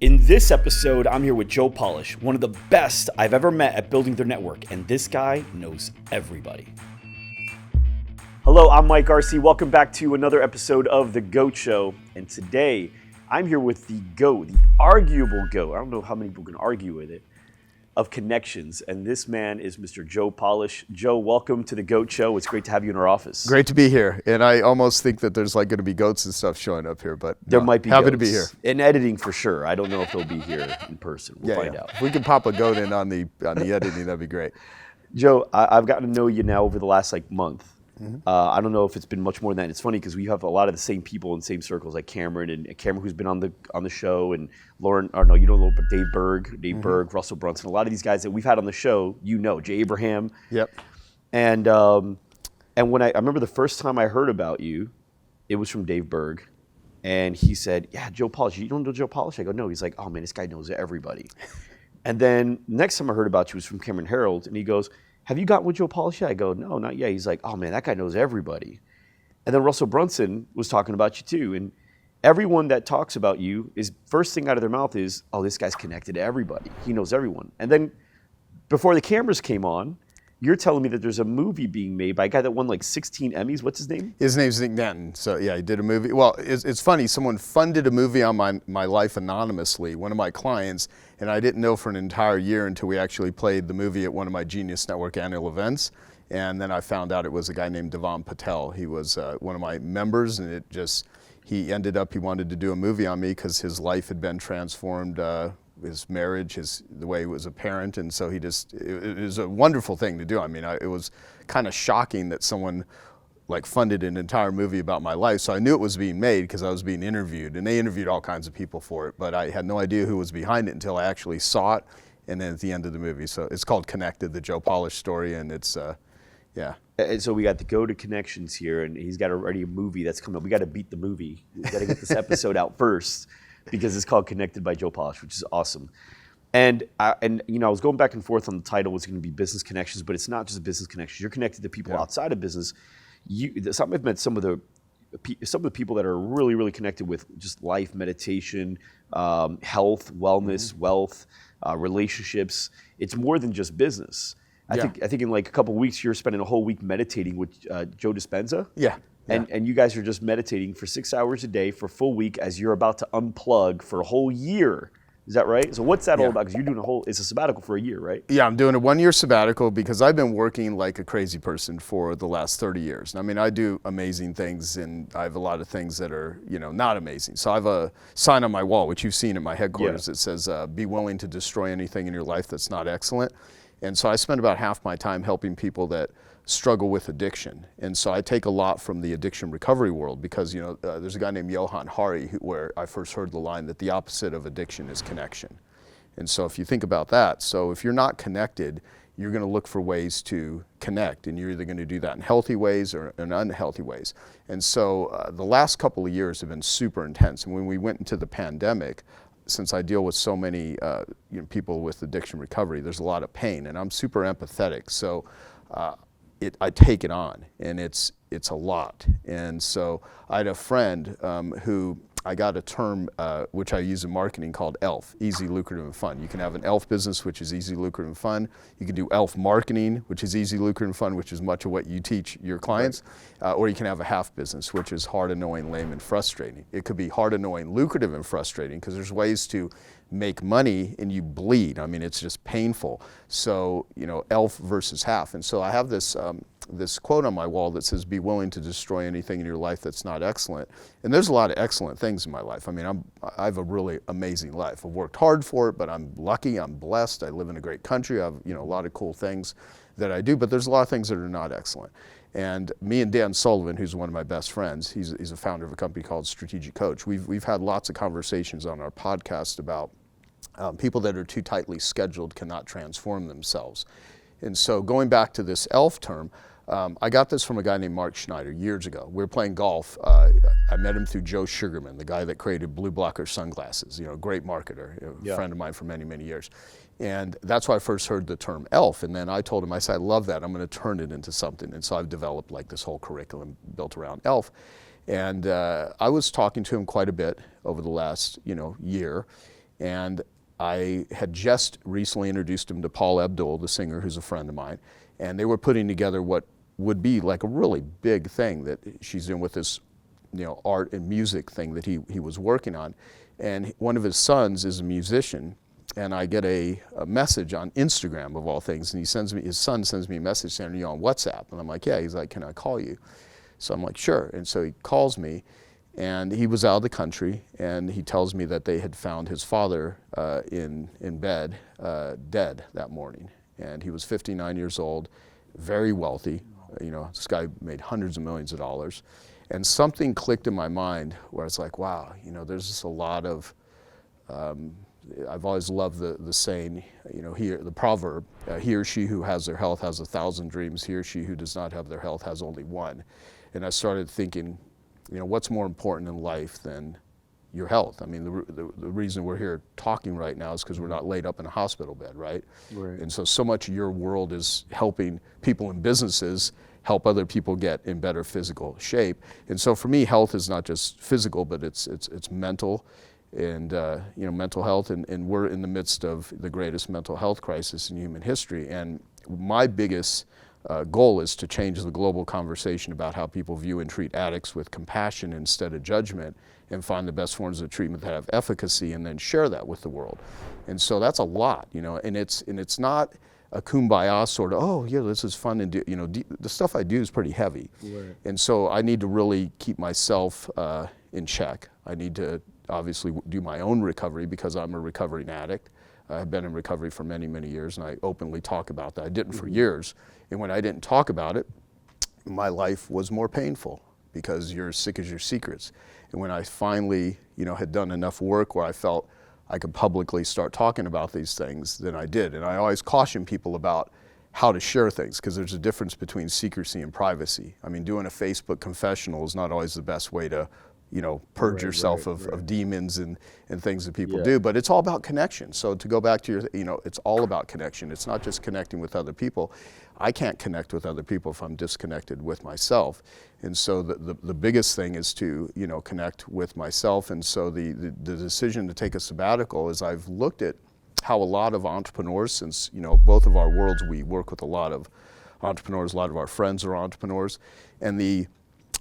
In this episode, I'm here with Joe Polish, one of the best I've ever met at building their network, and this guy knows everybody. Hello, I'm Mike RC. Welcome back to another episode of The G.O.A.T. Show, and today I'm here with the GOAT, the arguable GOAT. I don't know how many people can argue with it, of connections, and this man is Mr. Joe Polish. Joe, welcome to The G.O.A.T. Show. It's great to have you in our office. Great to be here, and I almost think that there's like going to be goats and stuff showing up here, but there might be happy goats. to be here. In editing for sure. I don't know if they'll be here in person. We'll find out. If we can pop a goat in on the editing, that'd be great. Joe, I've gotten to know you now over the last month. I don't know if it's been much more than that. It's funny because we have a lot of the same people in the same circles, like Cameron who's been on the show, and Lauren. Or no, you don't know, but Dave Berg, Russell Brunson. A lot of these guys that we've had on the show, Jay Abraham. Yep. And when I remember the first time I heard about you, it was from Dave Berg, and he said, "Yeah, Joe Polish. You don't know Joe Polish?" I go, "No." He's like, "Oh man, this guy knows everybody." And then next time I heard about you was from Cameron Harold, and he goes, "Have you gotten with Joe Polish yet?" I go, "No, not yet." He's like, "Oh man, that guy knows everybody." And then Russell Brunson was talking about you too. And everyone that talks about you is first thing out of their mouth is, "Oh, this guy's connected to everybody. He knows everyone." And then before the cameras came on, you're telling me that there's a movie being made by a guy that won 16 Emmys. What's his name? His name's Nick Denton. So yeah, he did a movie. Well, it's funny. Someone funded a movie on my life anonymously, one of my clients, and I didn't know for an entire year until we actually played the movie at one of my Genius Network annual events. And then I found out it was a guy named Devan Patel. He was one of my members, and he wanted to do a movie on me because his life had been transformed, his marriage, the way he was a parent, and so it was a wonderful thing to do. I mean, it was kind of shocking that someone funded an entire movie about my life. So I knew it was being made because I was being interviewed, and they interviewed all kinds of people for it, but I had no idea who was behind it until I actually saw it, and then at the end of the movie. So it's called Connected, the Joe Polish story, and it's, yeah. And so we got the Go-To Connections here, and he's got already a movie that's coming up. We got to beat the movie. We got to get this episode out first because it's called Connected by Joe Polish, which is awesome. And I was going back and forth on the title. Was going to be business connections, but it's not just business connections. You're connected to people outside of business. I've met some of the people that are really, really connected with just life, meditation, health, wellness, wealth, relationships. It's more than just business. I think in a couple of weeks, you're spending a whole week meditating with Joe Dispenza. Yeah. And you guys are just meditating for 6 hours a day for a full week as you're about to unplug for a whole year. Is that right? So what's that all about? Because you're doing it's a sabbatical for a year, right? Yeah, I'm doing a 1-year sabbatical because I've been working like a crazy person for the last 30 years. I mean, I do amazing things, and I have a lot of things that are, not amazing. So I have a sign on my wall, which you've seen at my headquarters, that says, "Be willing to destroy anything in your life that's not excellent." And so I spend about half my time helping people that struggle with addiction. And so I take a lot from the addiction recovery world because, there's a guy named Johann Hari where I first heard the line that the opposite of addiction is connection. And so if you think about that, so if you're not connected, you're going to look for ways to connect, and you're either going to do that in healthy ways or in unhealthy ways. And so the last couple of years have been super intense. And when we went into the pandemic, since I deal with so many people with addiction recovery, there's a lot of pain, and I'm super empathetic. So I take it on, and it's a lot. And so I had a friend who I got a term which I use in marketing called ELF, easy, lucrative, and fun. You can have an ELF business, which is easy, lucrative, and fun. You can do ELF marketing, which is easy, lucrative, and fun, which is much of what you teach your clients. Or you can have a half business, which is hard, annoying, lame, and frustrating. It could be hard, annoying, lucrative, and frustrating because there's ways to make money and you bleed. I mean, it's just painful. So, ELF versus half. And so I have this quote on my wall that says, "Be willing to destroy anything in your life that's not excellent." And there's a lot of excellent things in my life. I mean, I have a really amazing life. I've worked hard for it, but I'm lucky, I'm blessed. I live in a great country. I have, a lot of cool things that I do, but there's a lot of things that are not excellent. And me and Dan Sullivan, who's one of my best friends, he's a founder of a company called Strategic Coach. We've had lots of conversations on our podcast about people that are too tightly scheduled cannot transform themselves. And so going back to this ELF term, I got this from a guy named Mark Schneider years ago. We were playing golf. I met him through Joe Sugarman, the guy that created Blue Blocker sunglasses, great marketer, a friend of mine for many, many years. And that's why I first heard the term ELF. And then I told him, I said, "I love that. I'm going to turn it into something." And so I've developed this whole curriculum built around ELF. And I was talking to him quite a bit over the last, year. And I had just recently introduced him to Paul Abdul, the singer, who's a friend of mine, and they were putting together what would be like a really big thing that she's doing with this, art and music thing that he was working on. And one of his sons is a musician, and I get a message on Instagram of all things, and his son sends me a message saying, "Are you on WhatsApp?" And I'm like, "Yeah." He's like, "Can I call you?" So I'm like, "Sure." And so he calls me, and he was out of the country, and he tells me that they had found his father in bed, dead that morning. And he was 59 years old, very wealthy. This guy made hundreds of millions of dollars. And something clicked in my mind where it's like, wow, there's just a lot of, I've always loved the saying, the proverb, he or she who has their health has 1,000 dreams, he or she who does not have their health has only one. And I started thinking, what's more important in life than your health? I mean, the reason we're here talking right now is because we're not laid up in a hospital bed, right? Right. And so much of your world is helping people in businesses help other people get in better physical shape. And so for me, health is not just physical, but it's mental and mental health. And we're in the midst of the greatest mental health crisis in human history. And my biggest goal is to change the global conversation about how people view and treat addicts with compassion instead of judgment, and find the best forms of treatment that have efficacy, and then share that with the world. And so that's a lot, and it's not a kumbaya sort of, oh yeah, this is fun, and the stuff I do is pretty heavy. Right. And so I need to really keep myself in check. I need to obviously do my own recovery because I'm a recovering addict. I've been in recovery for many, many years, and I openly talk about that. I didn't for years, and when I didn't talk about it, my life was more painful because you're as sick as your secrets. And when I finally, had done enough work where I felt I could publicly start talking about these things, then I did. And I always caution people about how to share things, because there's a difference between secrecy and privacy. I mean, doing a Facebook confessional is not always the best way to purge yourself of demons and things that people do, but it's all about connection. So to go back to your, it's all about connection. It's not just connecting with other people. I can't connect with other people if I'm disconnected with myself. And so the biggest thing is to, connect with myself. And so the decision to take a sabbatical is I've looked at how a lot of entrepreneurs, since, both of our worlds, we work with a lot of entrepreneurs, a lot of our friends are entrepreneurs, and the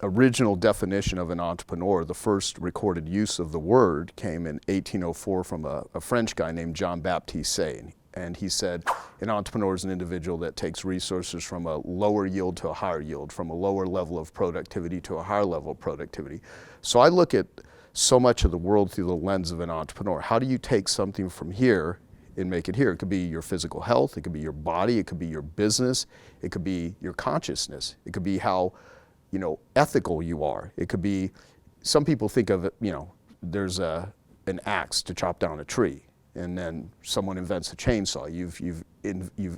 original definition of an entrepreneur, the first recorded use of the word, came in 1804 from a French guy named Jean-Baptiste Say. And he said, an entrepreneur is an individual that takes resources from a lower yield to a higher yield, from a lower level of productivity to a higher level of productivity. So I look at so much of the world through the lens of an entrepreneur. How do you take something from here and make it here? It could be your physical health, it could be your body, it could be your business, it could be your consciousness, it could be how ethical you are. It could be, some people think of it, there's an axe to chop down a tree, and then someone invents a chainsaw. You've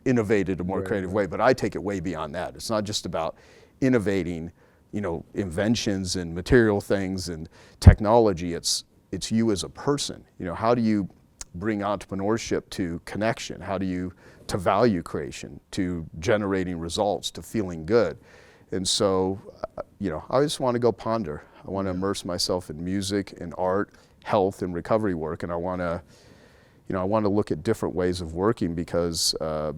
innovated a more creative way, but I take it way beyond that. It's not just about innovating, inventions and material things and technology. It's you as a person. How do you bring entrepreneurship to connection? How do you to value creation, to generating results, to feeling good? And so, I just want to go ponder. I want to immerse myself in music and art, health and recovery work, and I want to look at different ways of working, because a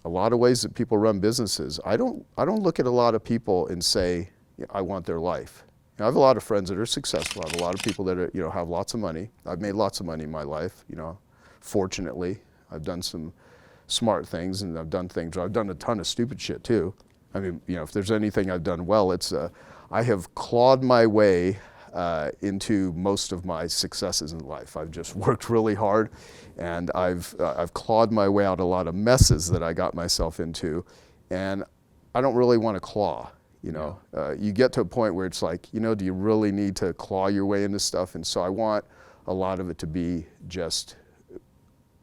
lot of ways that people run businesses, I don't look at a lot of people and say, I want their life. I have a lot of friends that are successful. I have a lot of people that are, have lots of money. I've made lots of money in my life. Fortunately, I've done some smart things, and I've done a ton of stupid shit too. I mean, if there's anything I've done well, it's I have clawed my way into most of my successes in life. I've just worked really hard, and I've clawed my way out a lot of messes that I got myself into, and I don't really want to claw. You get to a point where it's like, do you really need to claw your way into stuff? And so I want a lot of it to be just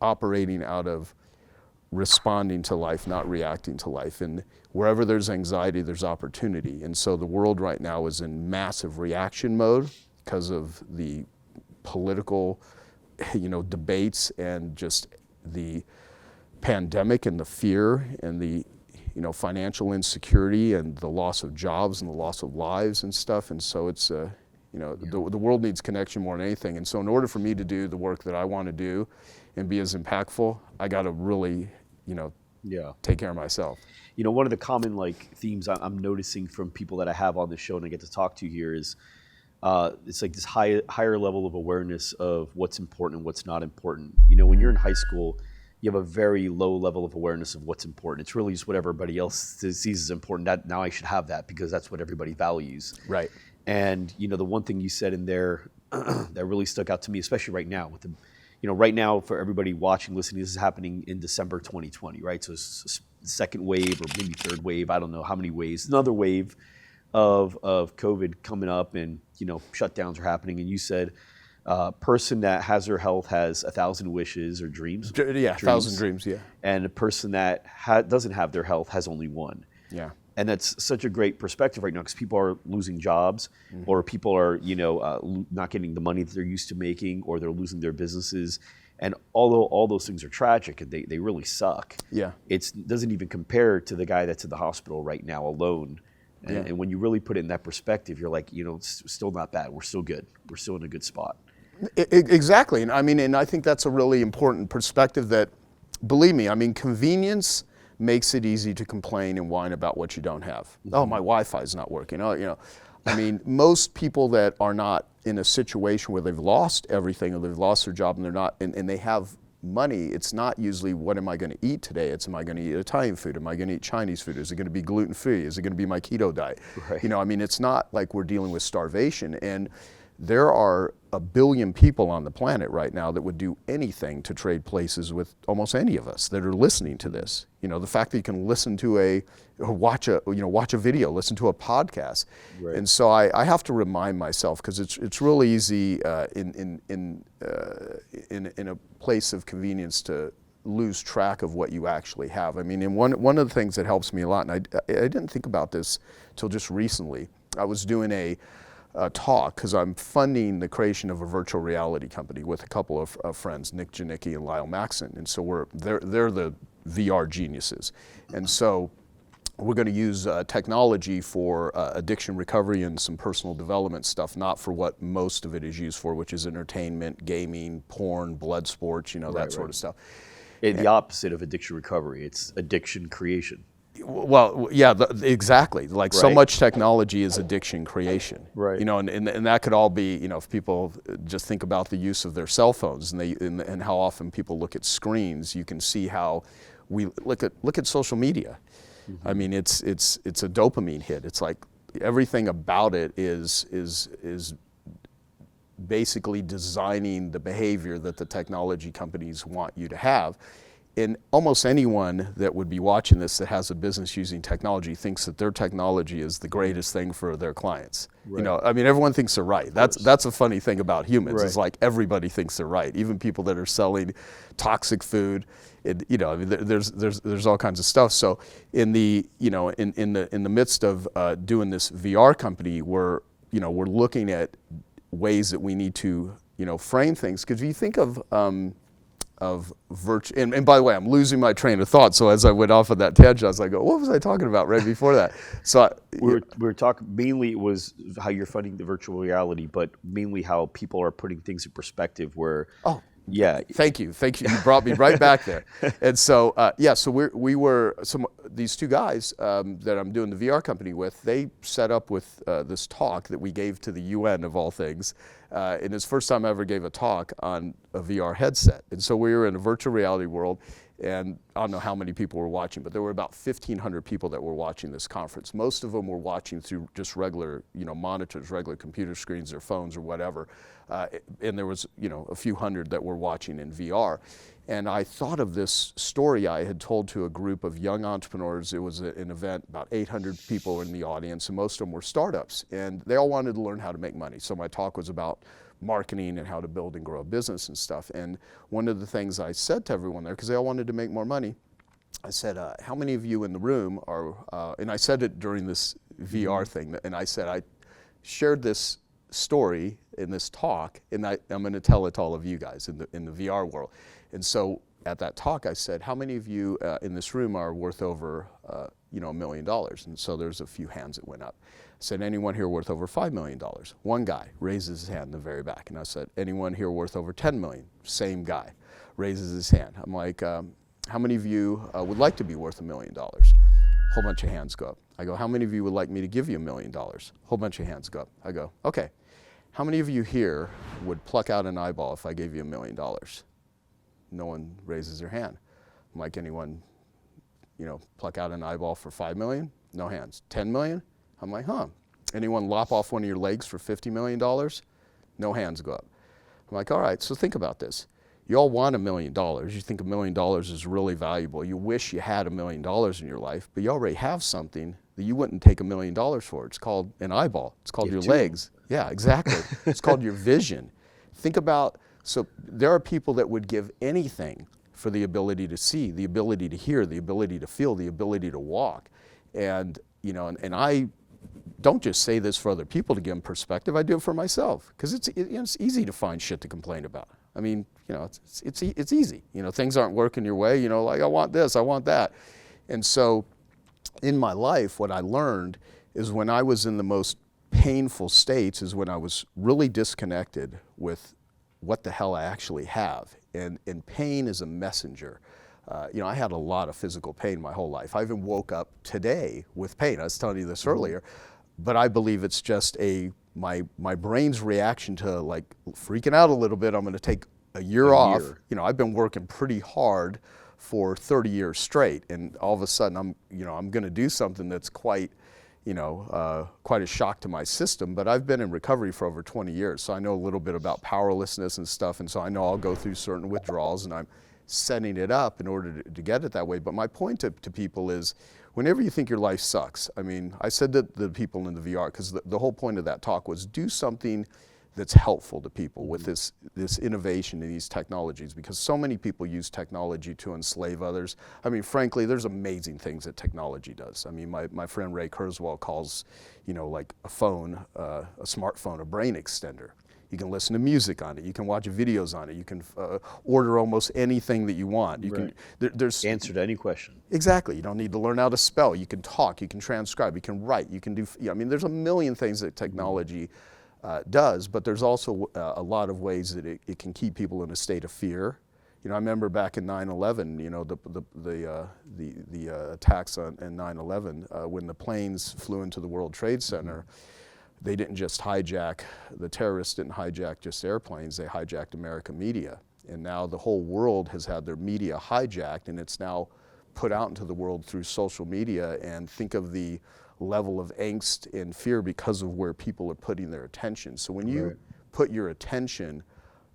operating out of responding to life, not reacting to life. And wherever there's anxiety, there's opportunity. And so the world right now is in massive reaction mode because of the political, debates, and just the pandemic and the fear and the, financial insecurity and the loss of jobs and the loss of lives and stuff. And so it's The world needs connection more than anything. And so in order for me to do the work that I want to do and be as impactful, I got to really, take care of myself. One of the common themes I'm noticing from people that I have on the show and I get to talk to here is it's like this higher level of awareness of what's important and what's not important. When you're in high school, you have a very low level of awareness of what's important. It's really just what everybody else sees as important. That now I should have that because that's what everybody values. Right. And the one thing you said in there that really stuck out to me, especially right now with the, right now for everybody watching, listening, this is happening in December 2020, right? So it's second wave or maybe third wave. I don't know how many waves. Another wave of COVID coming up, and shutdowns are happening. And you said, person that has their health has 1,000 wishes or dreams. Yeah, 1,000 dreams. Yeah. And a person that doesn't have their health has only one. Yeah. And that's such a great perspective right now because people are losing jobs, or people are not getting the money that they're used to making, or they're losing their businesses. And although all those things are tragic and they really suck, it doesn't even compare to the guy that's in the hospital right now alone. And when you really put it in that perspective, you're like, it's still not bad. We're still good. We're still in a good spot. Exactly. And I think that's a really important perspective that, believe me, convenience makes it easy to complain and whine about what you don't have. Oh, my Wi-Fi is not working. Most people that are not in a situation where they've lost everything or they've lost their job and they're not, and they have money, it's not usually what am I going to eat today? It's am I going to eat Italian food? Am I going to eat Chinese food? Is it going to be gluten-free? Is it going to be my keto diet? Right. It's not like we're dealing with starvation. And there are 1 billion people on the planet right now that would do anything to trade places with almost any of us that are listening to this. The fact that you can listen to watch a video, listen to a podcast. Right. And so I have to remind myself, because it's really easy in a place of convenience to lose track of what you actually have. And one of the things that helps me a lot, and I didn't think about this till just recently. I was doing a talk because I'm funding the creation of a virtual reality company with a couple of friends, Nick Janicki and Lyle Maxon. And so they're the VR geniuses. And so we're going to use technology for addiction recovery and some personal development stuff, not for what most of it is used for, which is entertainment, gaming, porn, blood sports, that sort of stuff. The opposite of addiction recovery, it's addiction creation. Well, yeah, exactly. So much technology is addiction creation. Right. And that could all be, if people just think about the use of their cell phones and how often people look at screens, you can see how we look at social media. Mm-hmm. It's a dopamine hit. It's like everything about it is basically designing the behavior that the technology companies want you to have. And almost anyone that would be watching this that has a business using technology thinks that their technology is the greatest thing for their clients. Right. Everyone thinks they're right. That's a funny thing about humans. Right. It's like everybody thinks they're right. Even people that are selling toxic food. There's all kinds of stuff. So in the midst of doing this VR company, we're looking at ways that we need to frame things. Because if you think of virtue, and by the way, I'm losing my train of thought. So as I went off of that tangent, I was like, what was I talking about right before that? So we were talking, mainly it was how you're funding the virtual reality, but mainly how people are putting things in perspective where. Oh, yeah. Thank you. You brought me right back there. And so, so these two guys that I'm doing the VR company with, they set up with this talk that we gave to the UN of all things. And it's the first time I ever gave a talk on a VR headset. And so we were in a virtual reality world, and I don't know how many people were watching, but there were about 1,500 people that were watching this conference. Most of them were watching through just regular, monitors, regular computer screens, their phones or whatever. And there was, a few hundred that were watching in VR. And I thought of this story I had told to a group of young entrepreneurs. It was an event, about 800 people were in the audience, and most of them were startups. And they all wanted to learn how to make money. So my talk was about marketing and how to build and grow a business and stuff. And one of the things I said to everyone there, because they all wanted to make more money, I said, how many of you in the room are, and I said it during this VR thing, and I said, I shared this story in this talk, and I'm going to tell it to all of you guys in the VR world. And so at that talk, I said, how many of you in this room are worth over $1 million? And so there's a few hands that went up. I said, anyone here worth over $5 million? One guy raises his hand in the very back. And I said, anyone here worth over 10 million? Same guy raises his hand. I'm like, how many of you would like to be worth $1 million? Whole bunch of hands go up. I go, how many of you would like me to give you $1 million? Whole bunch of hands go up. I go, okay. How many of you here would pluck out an eyeball if I gave you $1 million? No one raises their hand. I'm like, anyone, pluck out an eyeball for 5 million? No hands. 10 million? I'm like, huh. Anyone lop off one of your legs for $50 million? No hands go up. I'm like, all right, so think about this. You all want $1 million. You think $1 million is really valuable. You wish you had $1 million in your life, but you already have something that you wouldn't take $1 million for. It's called an eyeball. It's called your legs. Yeah, exactly. It's called your vision. Think about, so there are people that would give anything for the ability to see, the ability to hear, the ability to feel, the ability to walk. And, and I don't just say this for other people to give them perspective, I do it for myself. Because it's easy to find shit to complain about. I mean, it's easy. Things aren't working your way, like I want this, I want that. And so in my life, what I learned is when I was in the most painful states is when I was really disconnected with what the hell I actually have. And pain is a messenger. I had a lot of physical pain my whole life. I even woke up today with pain. I was telling you this earlier, but I believe it's just my brain's reaction to like freaking out a little bit. I'm going to take a year off. I've been working pretty hard for 30 years straight, and all of a sudden I'm going to do something that's quite a shock to my system. But I've been in recovery for over 20 years, so I know a little bit about powerlessness and stuff, and so I know I'll go through certain withdrawals, and I'm setting it up in order to get it that way. But my point to people is, whenever you think your life sucks, I mean, I said to the people in the VR, because the whole point of that talk was do something that's helpful to people with this innovation and these technologies, because so many people use technology to enslave others. I mean, frankly, there's amazing things that technology does. I mean, my friend Ray Kurzweil calls, like a phone, a smartphone, a brain extender. You can listen to music on it. You can watch videos on it. You can order almost anything that you want. You can. There's answer to any question. Exactly. You don't need to learn how to spell. You can talk. You can transcribe. You can write. You can do. I mean, there's a million things that technology does, but there's also a lot of ways that it can keep people in a state of fear. I remember back in 9/11, the attacks on 9/11 when the planes flew into the World Trade Center. They didn't just hijack, the terrorists didn't hijack just airplanes, they hijacked American media. And now the whole world has had their media hijacked, and it's now put out into the world through social media. And think of the level of angst and fear because of where people are putting their attention. So when you put your attention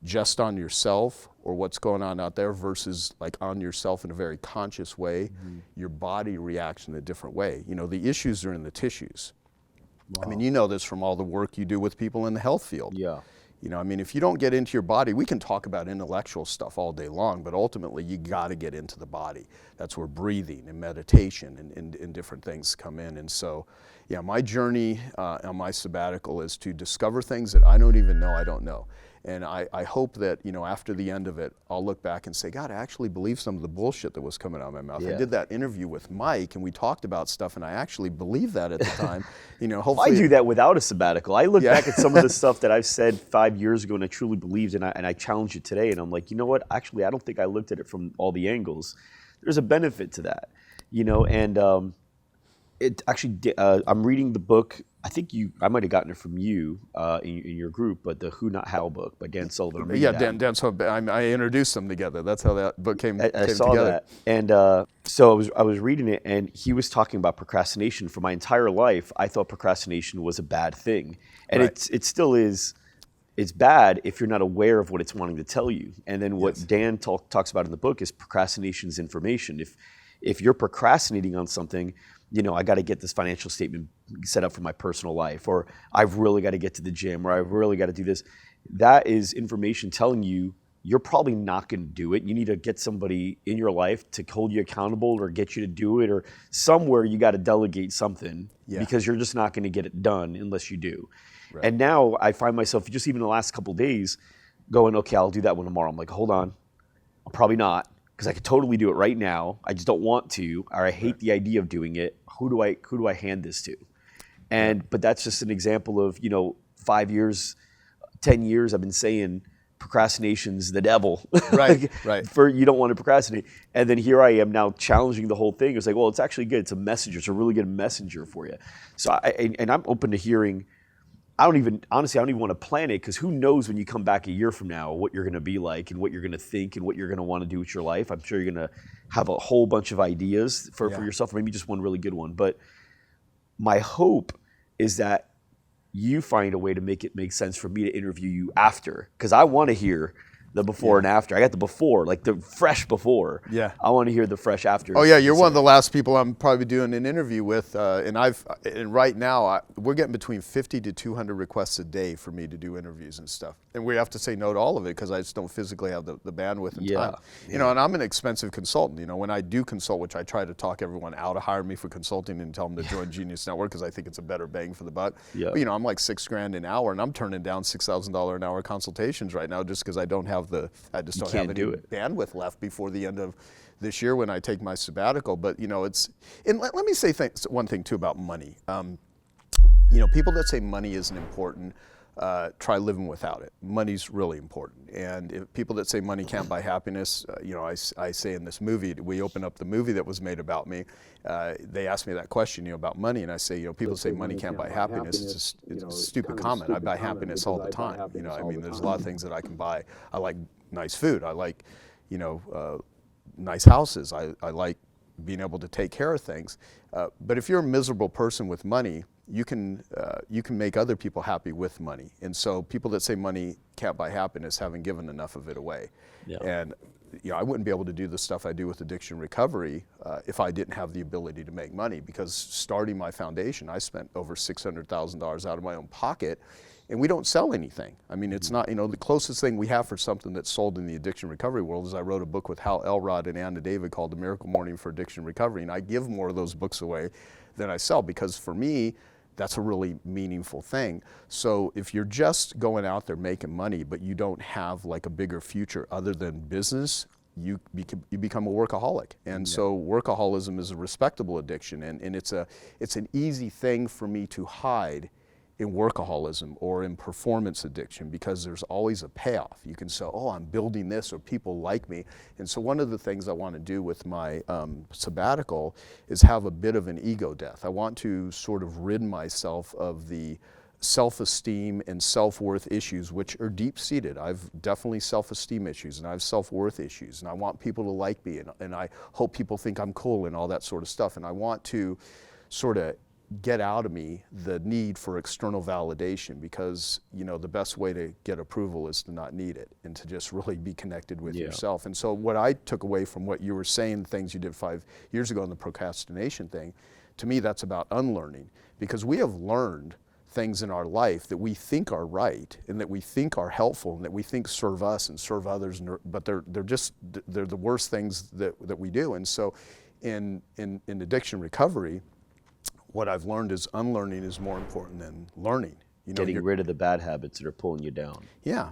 just on yourself or what's going on out there versus like on yourself in a very conscious way, your body reacts in a different way. The issues are in the tissues. Wow. I mean, you know this from all the work you do with people in the health field. Yeah. I mean, if you don't get into your body, we can talk about intellectual stuff all day long, but ultimately you got to get into the body. That's where breathing and meditation and different things come in. And so, yeah, my journey on my sabbatical is to discover things that I don't even know I don't know. And I hope that, after the end of it, I'll look back and say, God, I actually believe some of the bullshit that was coming out of my mouth. Yeah. I did that interview with Mike, and we talked about stuff, and I actually believed that at the time. Hopefully. I do that without a sabbatical. I look back at some of the stuff that I've said 5 years ago, and I truly believed, and I challenge it today, and I'm like, you know what? Actually, I don't think I looked at it from all the angles. There's a benefit to that, and it actually, I'm reading the book. I think I might have gotten it from you in your group, but the Who Not How book by Dan Sullivan. Yeah, Dan Sullivan. I introduced them together. That's how that book came together. I saw that. And so I was reading it, and he was talking about procrastination. For my entire life, I thought procrastination was a bad thing. And it still is. It's bad if you're not aware of what it's wanting to tell you. And then what Dan talks about in the book is procrastination is information. If you're procrastinating on something, I got to get this financial statement set up for my personal life, or I've really got to get to the gym, or I've really got to do this. That is information telling you you're probably not going to do it. You need to get somebody in your life to hold you accountable or get you to do it, or somewhere you got to delegate something because you're just not going to get it done unless you do. Right. And now I find myself just even the last couple of days going, okay, I'll do that one tomorrow. I'm like, hold on, I'm probably not. because I could totally do it right now. I just don't want to, or I hate the idea of doing it. Who do I hand this to? And but that's just an example of 5 years, 10 years. I've been saying procrastination's the devil. Right, right. For you don't want to procrastinate, and then here I am now challenging the whole thing. It's like, well, it's actually good. It's a messenger. It's a really good messenger for you. So I'm open to hearing. I don't even want to plan it, because who knows when you come back a year from now what you're going to be like and what you're going to think and what you're going to want to do with your life. I'm sure you're going to have a whole bunch of ideas for yourself, or maybe just one really good one. But my hope is that you find a way to make it make sense for me to interview you after, because I want to hear the before and after. I got the before, like the fresh before. Yeah. I want to hear the fresh after. Oh yeah, you're one of the last people I'm probably doing an interview with, and right now we're getting between 50 to 200 requests a day for me to do interviews and stuff, and we have to say no to all of it because I just don't physically have the bandwidth and time. And I'm an expensive consultant. When I do consult, which I try to talk everyone out of hiring me for consulting and tell them to join Genius Network because I think it's a better bang for the buck. Yeah. But, I'm like $6,000 an hour, and I'm turning down $6,000 an hour consultations right now just because I don't have I just don't have any bandwidth left before the end of this year when I take my sabbatical. But it's, and let me say one thing too about money. People that say money isn't important, try living without it. Money's really important. And if people that say money can't buy happiness, I say in this movie, we open up the movie that was made about me, they asked me that question, about money, and I say, people say money can't buy happiness. It's a stupid comment. I buy happiness all the time. There's a lot of things that I can buy. I like nice food. I like, nice houses. I like being able to take care of things. But if you're a miserable person with money, you can make other people happy with money. And so people that say money can't buy happiness haven't given enough of it away. Yeah. And I wouldn't be able to do the stuff I do with addiction recovery if I didn't have the ability to make money, because starting my foundation, I spent over $600,000 out of my own pocket, and we don't sell anything. It's not, the closest thing we have for something that's sold in the addiction recovery world is I wrote a book with Hal Elrod and Anna David called The Miracle Morning for Addiction Recovery, and I give more of those books away than I sell, because for me, that's a really meaningful thing. So if you're just going out there making money, but you don't have like a bigger future other than business, you become a workaholic. And so workaholism is a respectable addiction, and it's an easy thing for me to hide in workaholism or in performance addiction, because there's always a payoff. You can say, oh, I'm building this, or people like me. And so one of the things I want to do with my sabbatical is have a bit of an ego death. I want to sort of rid myself of the self-esteem and self-worth issues, which are deep-seated. I've definitely self-esteem issues, and I have self-worth issues, and I want people to like me, and I hope people think I'm cool and all that sort of stuff. And I want to sort of get out of me the need for external validation, because the best way to get approval is to not need it and to just really be connected with yourself. And so what I took away from what you were saying, things you did 5 years ago in the procrastination thing, to me that's about unlearning, because we have learned things in our life that we think are right and that we think are helpful and that we think serve us and serve others, but they're the worst things that we do. And so in addiction recovery, what I've learned is unlearning is more important than learning. Getting rid of the bad habits that are pulling you down. Yeah.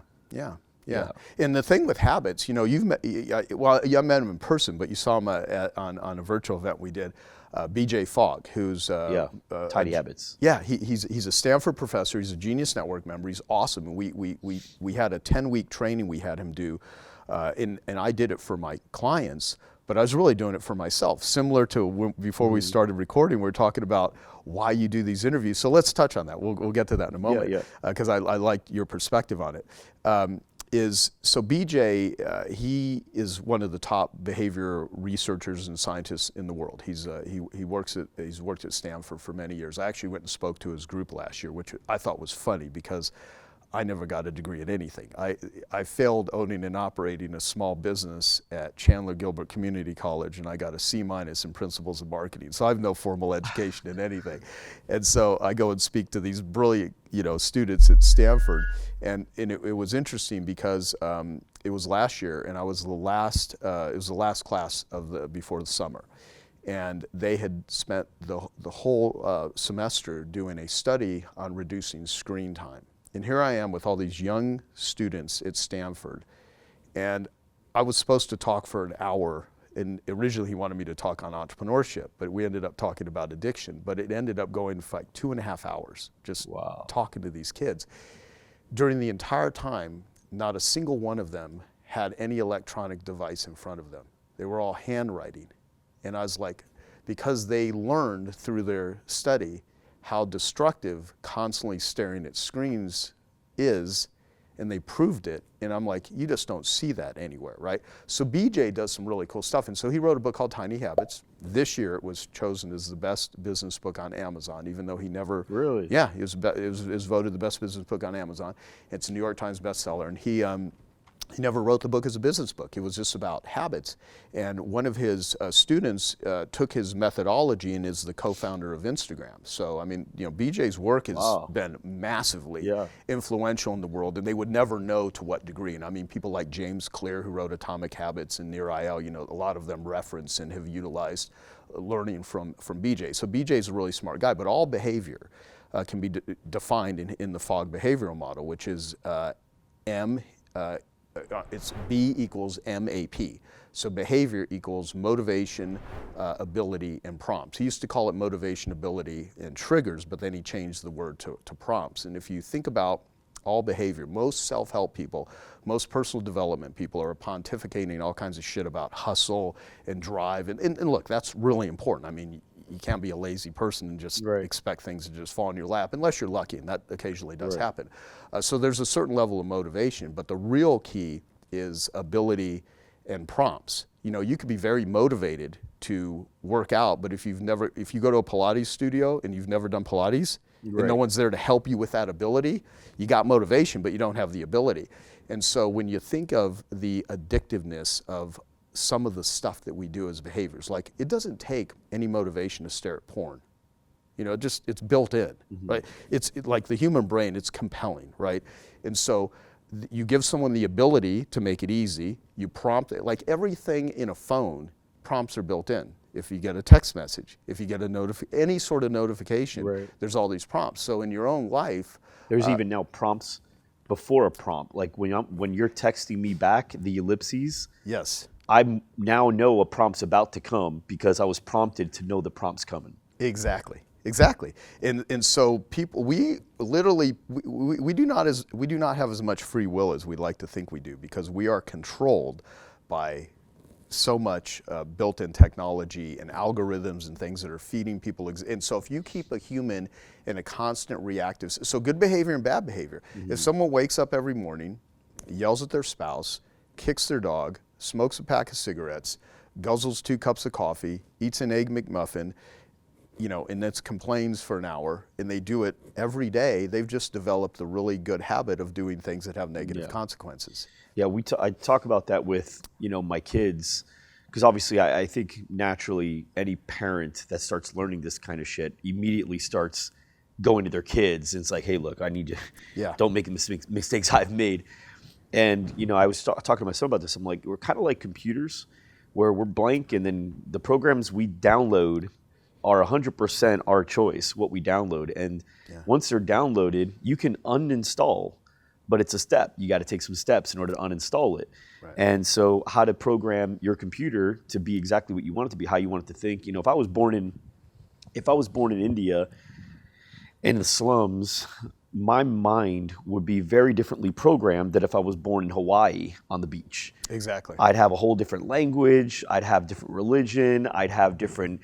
And the thing with habits, you've met, I met him in person, but you saw him on a virtual event we did. BJ Fogg, who's Tidy Habits. Yeah, he's a Stanford professor. He's a Genius Network member. He's awesome. And we had a 10-week training we had him do, and I did it for my clients. But I was really doing it for myself. Similar to before we started recording, we were talking about why you do these interviews. So let's touch on that. We'll get to that in a moment, because I like your perspective on it. So BJ, he is one of the top behavior researchers and scientists in the world. He's worked at Stanford for many years. I actually went and spoke to his group last year, which I thought was funny because I never got a degree in anything. I failed owning and operating a small business at Chandler Gilbert Community College, and I got a C- in principles of marketing. So I have no formal education in anything. And so I go and speak to these brilliant, students at Stanford, and it was interesting because it was last year, and I was the last. It was the last class before the summer. And they had spent the whole semester doing a study on reducing screen time. And here I am with all these young students at Stanford, and I was supposed to talk for an hour, and originally he wanted me to talk on entrepreneurship, but we ended up talking about addiction. But it ended up going for like 2.5 hours, just talking to these kids. During the entire time, not a single one of them had any electronic device in front of them. They were all handwriting. And I was like, because they learned through their study how destructive constantly staring at screens is, and they proved it. And I'm like, you just don't see that anywhere, right? So BJ does some really cool stuff. And so he wrote a book called Tiny Habits. This year it was chosen as the best business book on Amazon, even though he never... Really? Yeah, it was voted the best business book on Amazon. It's a New York Times bestseller. And he never wrote the book as a business book. It was just about habits. And one of his students took his methodology and is the co-founder of Instagram. So, I mean, you know, BJ's work has been massively influential in the world, and they would never know to what degree. And I mean, people like James Clear, who wrote Atomic Habits, and Nir Eyal, you know, a lot of them reference and have utilized learning from BJ. So BJ's a really smart guy, but all behavior can be defined in the FOG behavioral model, which is it's B equals MAP. So behavior equals motivation, ability, and prompts. He used to call it motivation, ability, and triggers, but then he changed the word to prompts. And if you think about all behavior, most self-help people, most personal development people are pontificating all kinds of shit about hustle and drive. And look, that's really important. I mean, you can't be a lazy person and just expect things to just fall in your lap, unless you're lucky, and that occasionally does happen. So there's a certain level of motivation, but the real key is ability and prompts. You know, you could be very motivated to work out, but if you go to a Pilates studio and you've never done Pilates, and no one's there to help you with that ability, you got motivation, but you don't have the ability. And so when you think of the addictiveness of some of the stuff that we do as behaviors, like it doesn't take any motivation to stare at porn. You know, it's built in, right? It's like the human brain, it's compelling, right? And so you give someone the ability to make it easy, you prompt it, like everything in a phone, prompts are built in. If you get a text message, if you get any sort of notification, there's all these prompts. So in your own life, there's even now prompts before a prompt. Like when you're texting me back, the ellipses. Yes. I now know a prompt's about to come because I was prompted to know the prompt's coming. Exactly. And so people, we literally, we do not have as much free will as we'd like to think we do, because we are controlled by so much built-in technology and algorithms and things that are feeding people. And so if you keep a human in a constant reactive, so good behavior and bad behavior. If someone wakes up every morning, yells at their spouse, kicks their dog, smokes a pack of cigarettes, guzzles 2 cups of coffee, eats an Egg McMuffin, you know, and then complains for an hour, and they do it every day, they've just developed a really good habit of doing things that have negative consequences. Yeah, I talk about that with, you know, my kids, because obviously I think naturally any parent that starts learning this kind of shit immediately starts going to their kids, and it's like, hey, look, I need you, don't make the mistakes I've made. And, you know, I was talking to my son about this. I'm like, we're kind of like computers where we're blank, and then the programs we download are 100% our choice, what we download. And once they're downloaded, you can uninstall, but it's a step. You got to take some steps in order to uninstall it. And so how to program your computer to be exactly what you want it to be, how you want it to think. You know, if I was born in India, in the slums, my mind would be very differently programmed than if I was born in Hawaii on the beach. Exactly. I'd have a whole different language, I'd have different religion, I'd have different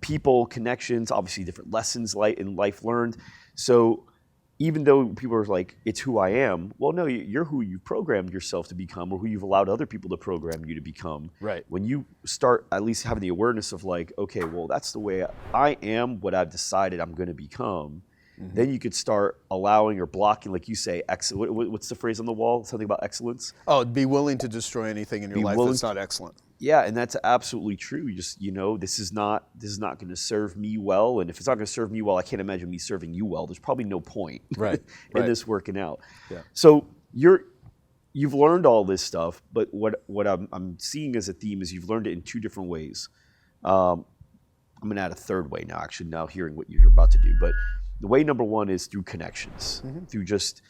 people, connections, obviously different lessons in life learned. So even though people are like, it's who I am, well, no, you're who you programmed yourself to become, or who you've allowed other people to program you to become. Right. When you start at least having the awareness of like, okay, well, that's the way I am, what I've decided I'm going to become, then you could start allowing or blocking, like you say, what's the phrase on the wall? Something about excellence? Oh, be willing to destroy anything in your life that's not excellent. Yeah, and that's absolutely true. You just, you know, this is not going to serve me well, and if it's not going to serve me well, I can't imagine me serving you well. There's probably no point in this working out. Yeah. So you've learned all this stuff, but what I'm seeing as a theme is you've learned it in 2 different ways. I'm going to add a third way now, actually, now hearing what you're about to do. But the way number 1 is through connections, through just,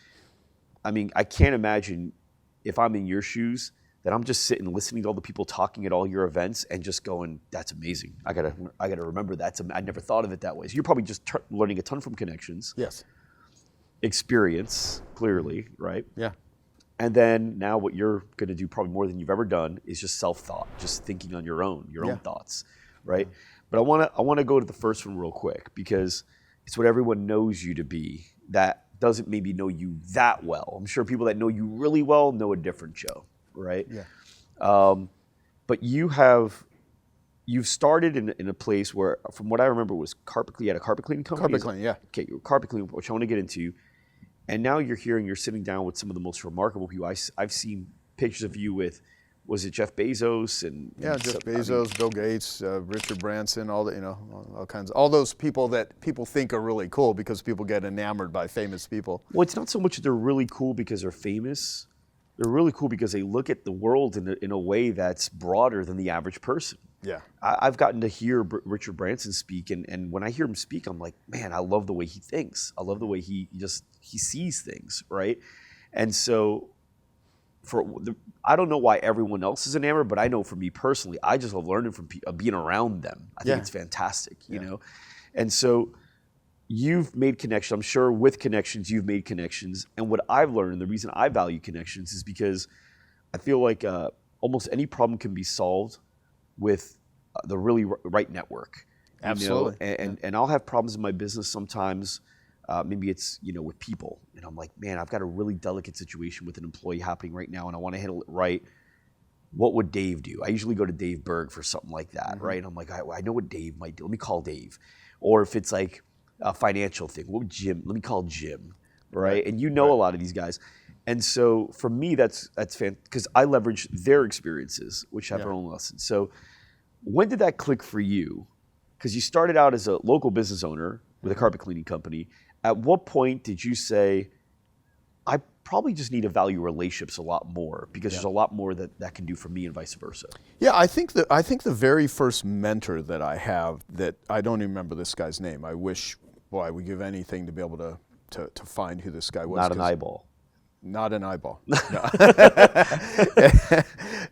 I mean, I can't imagine if I'm in your shoes, that I'm just sitting listening to all the people talking at all your events and just going, that's amazing. I gotta remember that. I never thought of it that way. So you're probably just learning a ton from connections. Yes. Experience, clearly, right? Yeah. And then now what you're going to do probably more than you've ever done is just self-thought, just thinking on your own thoughts, right? But I want to go to the first one real quick because it's what everyone knows you to be that doesn't maybe know you that well. I'm sure people that know you really well know a different Joe, right? Yeah. But you've started in a place where, from what I remember, was you had a carpet cleaning company? Carpet cleaning, yeah. Okay, carpet cleaning, which I want to get into. And now you're here and you're sitting down with some of the most remarkable people. I've seen pictures of you with, was it Jeff Bezos? Jeff Bezos, Bill Gates, Richard Branson, all those people that people think are really cool because people get enamored by famous people. Well, it's not so much that they're really cool because they're famous. They're really cool because they look at the world in a way that's broader than the average person. Yeah. I've gotten to hear Richard Branson speak, and when I hear him speak, I'm like, man, I love the way he thinks. I love the way he sees things, right? And so, I don't know why everyone else is enamored, but I know for me personally, I just love learning from people, being around them. I think it's fantastic, you know? And so you've made connections. I'm sure with connections, you've made connections. And what I've learned, and the reason I value connections is because I feel like almost any problem can be solved with the really right network. Absolutely. And I'll have problems in my business sometimes. Maybe it's, with people. And I'm like, man, I've got a really delicate situation with an employee happening right now and I want to handle it right. What would Dave do? I usually go to Dave Berg for something like that, right? And I'm like, I know what Dave might do. Let me call Dave. Or if it's like a financial thing, what would Jim? Let me call Jim, right? And a lot of these guys. And so for me, that's fantastic because I leverage their experiences, which have their own lessons. So when did that click for you? Because you started out as a local business owner with a carpet cleaning company. At what point did you say, I probably just need to value relationships a lot more because there's a lot more that can do for me and vice versa? Yeah, I think the very first mentor that I have, that I don't even remember this guy's name. I wish, I would give anything to be able to find who this guy was. Not an eyeball. Not an eyeball. No.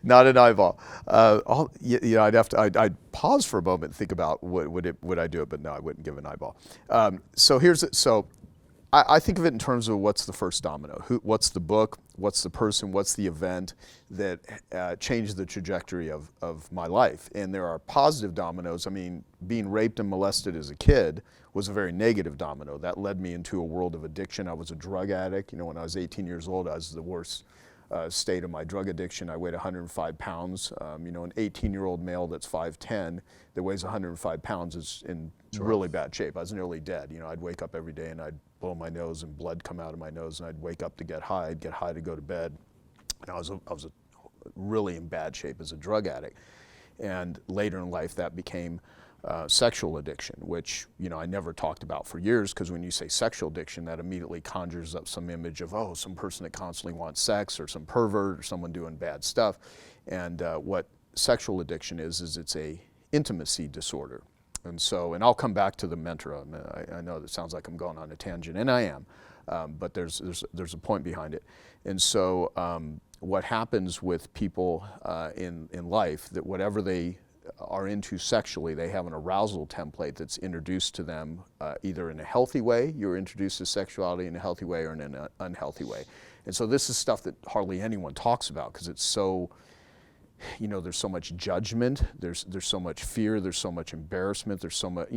Not an eyeball. I'd pause for a moment and think about would I do it, but no, I wouldn't give an eyeball. I think of it in terms of what's the first domino. What's the book? What's the person? What's the event that changed the trajectory of my life? And there are positive dominoes. I mean, being raped and molested as a kid was a very negative domino. That led me into a world of addiction. I was a drug addict. When I was 18 years old, I was the worst state of my drug addiction. I weighed 105 pounds. An 18-year-old male that's 5'10", that weighs 105 pounds is in really bad shape. I was nearly dead. I'd wake up every day and I'd blow my nose and blood come out of my nose, and I'd wake up to get high. I'd get high to go to bed. And I was really in bad shape as a drug addict. And later in life, that became sexual addiction, which I never talked about for years, because when you say sexual addiction, that immediately conjures up some image of, some person that constantly wants sex, or some pervert, or someone doing bad stuff. And what sexual addiction is it's a intimacy disorder. And I'll come back to the mentor. I know that sounds like I'm going on a tangent, and I am, but there's a point behind it. And so what happens with people in life, that whatever they are into sexually, they have an arousal template that's introduced to them either in a healthy way, you're introduced to sexuality in a healthy way, or in an unhealthy way. And so this is stuff that hardly anyone talks about, because it's so, there's so much judgment, there's so much fear, there's so much embarrassment, there's so much,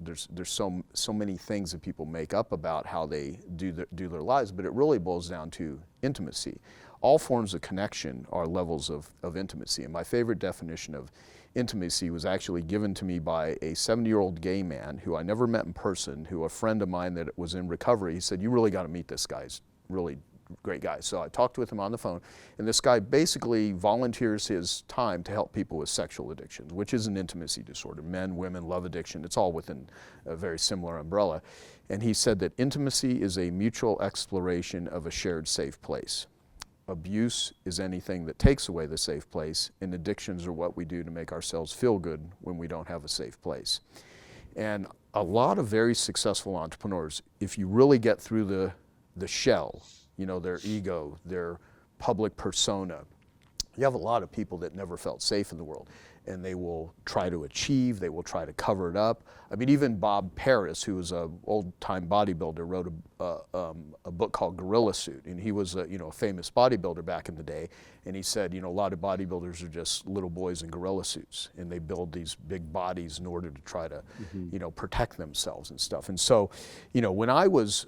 there's so many things that people make up about how they do their lives, but it really boils down to intimacy. All forms of connection are levels of intimacy, and my favorite definition of intimacy was actually given to me by a 70-year-old gay man who I never met in person, who a friend of mine that was in recovery, he said, "You really got to meet this guy. He's really great guy." So I talked with him on the phone, and this guy basically volunteers his time to help people with sexual addictions, which is an intimacy disorder. Men, women, love addiction, it's all within a very similar umbrella. And he said that intimacy is a mutual exploration of a shared safe place. Abuse is anything that takes away the safe place, and addictions are what we do to make ourselves feel good when we don't have a safe place. And a lot of very successful entrepreneurs, if you really get through the shell, their ego, their public persona, You have a lot of people that never felt safe in the world, and they will try to achieve, they will try to cover it up. I mean, even Bob Paris, who was an old-time bodybuilder, wrote a book called Gorilla Suit, and he was a famous bodybuilder back in the day, and he said, a lot of bodybuilders are just little boys in gorilla suits, and they build these big bodies in order to try to, protect themselves and stuff. And so, when I was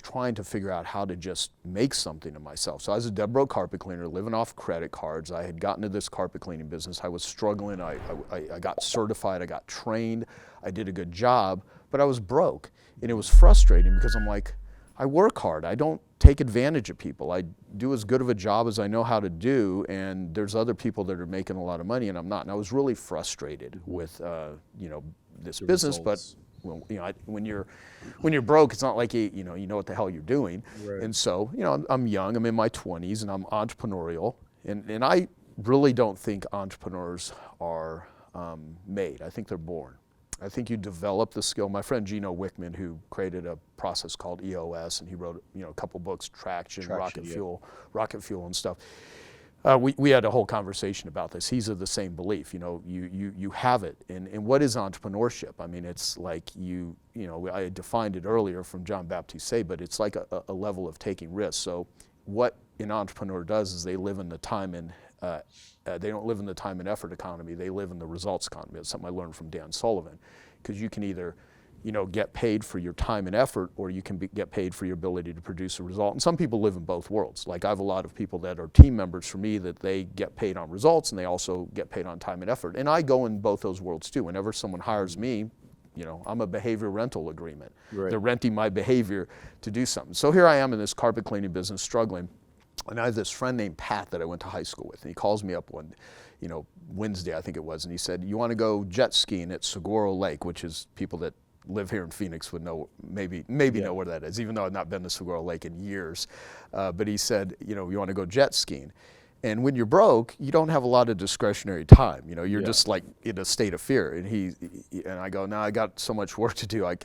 trying to figure out how to just make something of myself. So I was a dead broke carpet cleaner, living off credit cards. I had gotten into this carpet cleaning business. I was struggling. I got certified. I got trained. I did a good job, but I was broke. And it was frustrating because I'm like, I work hard. I don't take advantage of people. I do as good of a job as I know how to do, and there's other people that are making a lot of money, and I'm not. And I was really frustrated with, this business, results. but well, when you're broke, it's not like you know what the hell you're doing. Right. And so, I'm young, I'm in my 20s, and I'm entrepreneurial, and I really don't think entrepreneurs are made. I think they're born. I think you develop the skill. My friend Gino Wickman, who created a process called E.O.A.T.s, and he wrote a couple books, Traction, Rocket Fuel, and stuff. We had a whole conversation about this. He's of the same belief. You have it. And what is entrepreneurship? I mean, it's like I defined it earlier from Jean-Baptiste Say, but it's like a level of taking risks. So what an entrepreneur does is they live in the time and they don't live in the time and effort economy. They live in the results economy. It's something I learned from Dan Sullivan, because you can either get paid for your time and effort, or you can get paid for your ability to produce a result. And some people live in both worlds. Like I have a lot of people that are team members for me that they get paid on results and they also get paid on time and effort. And I go in both those worlds too. Whenever someone hires me, I'm a behavior rental agreement. Right. They're renting my behavior to do something. So here I am in this carpet cleaning business struggling. And I have this friend named Pat that I went to high school with, and he calls me up one, Wednesday I think it was, and he said, "You want to go jet skiing at Saguaro Lake," which is people that live here in Phoenix would know, maybe know where that is, even though I've not been to Saguaro Lake in years. But he said, you want to go jet skiing. And when you're broke, you don't have a lot of discretionary time. You're just like in a state of fear. And I go, no, I got so much work to do. I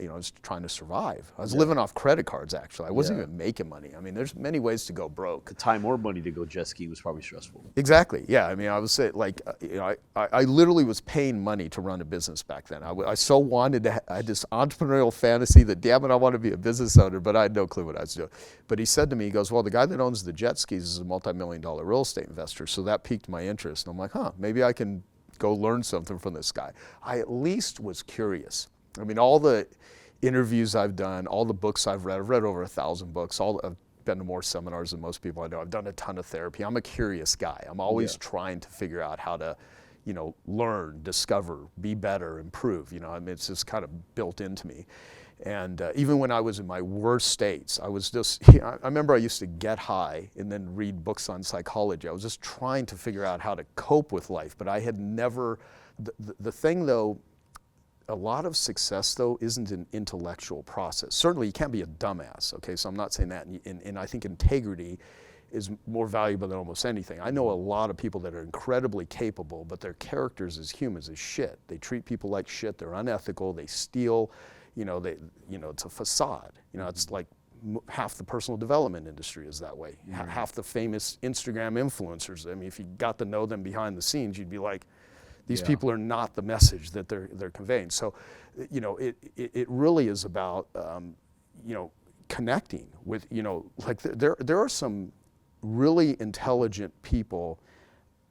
was trying to survive. I was living off credit cards, actually. I wasn't even making money. I mean, there's many ways to go broke. The time or money to go jet ski was probably stressful. Exactly. Yeah. I mean, I would say I literally was paying money to run a business back then. I so wanted to. I had this entrepreneurial fantasy that, damn it, I want to be a business owner, but I had no clue what I was doing. But he said to me, he goes, well, the guy that owns the jet skis is a multi-million-dollar real estate investor, so that piqued my interest. And I'm like, maybe I can go learn something from this guy. I at least was curious. I mean, all the interviews I've done, all the books I've read over 1,000 books, I've been to more seminars than most people I know. I've done a ton of therapy. I'm a curious guy. I'm always trying to figure out how to, learn, discover, be better, improve. I mean, it's just kind of built into me. And even when I was in my worst states, I was just, I remember I used to get high and then read books on psychology. I was just trying to figure out how to cope with life, but I had never, the thing though, a lot of success though isn't an intellectual process. Certainly you can't be a dumbass, okay? So I'm not saying that, and I think integrity is more valuable than almost anything. I know a lot of people that are incredibly capable, but their characters as humans is shit. They treat people like shit, they're unethical, they steal, it's a facade. It's like half the personal development industry is that way. Mm-hmm. Half the famous Instagram influencers. I mean, if you got to know them behind the scenes, you'd be like, these people are not the message that they're conveying. So, it really is about, connecting with, like there are some really intelligent people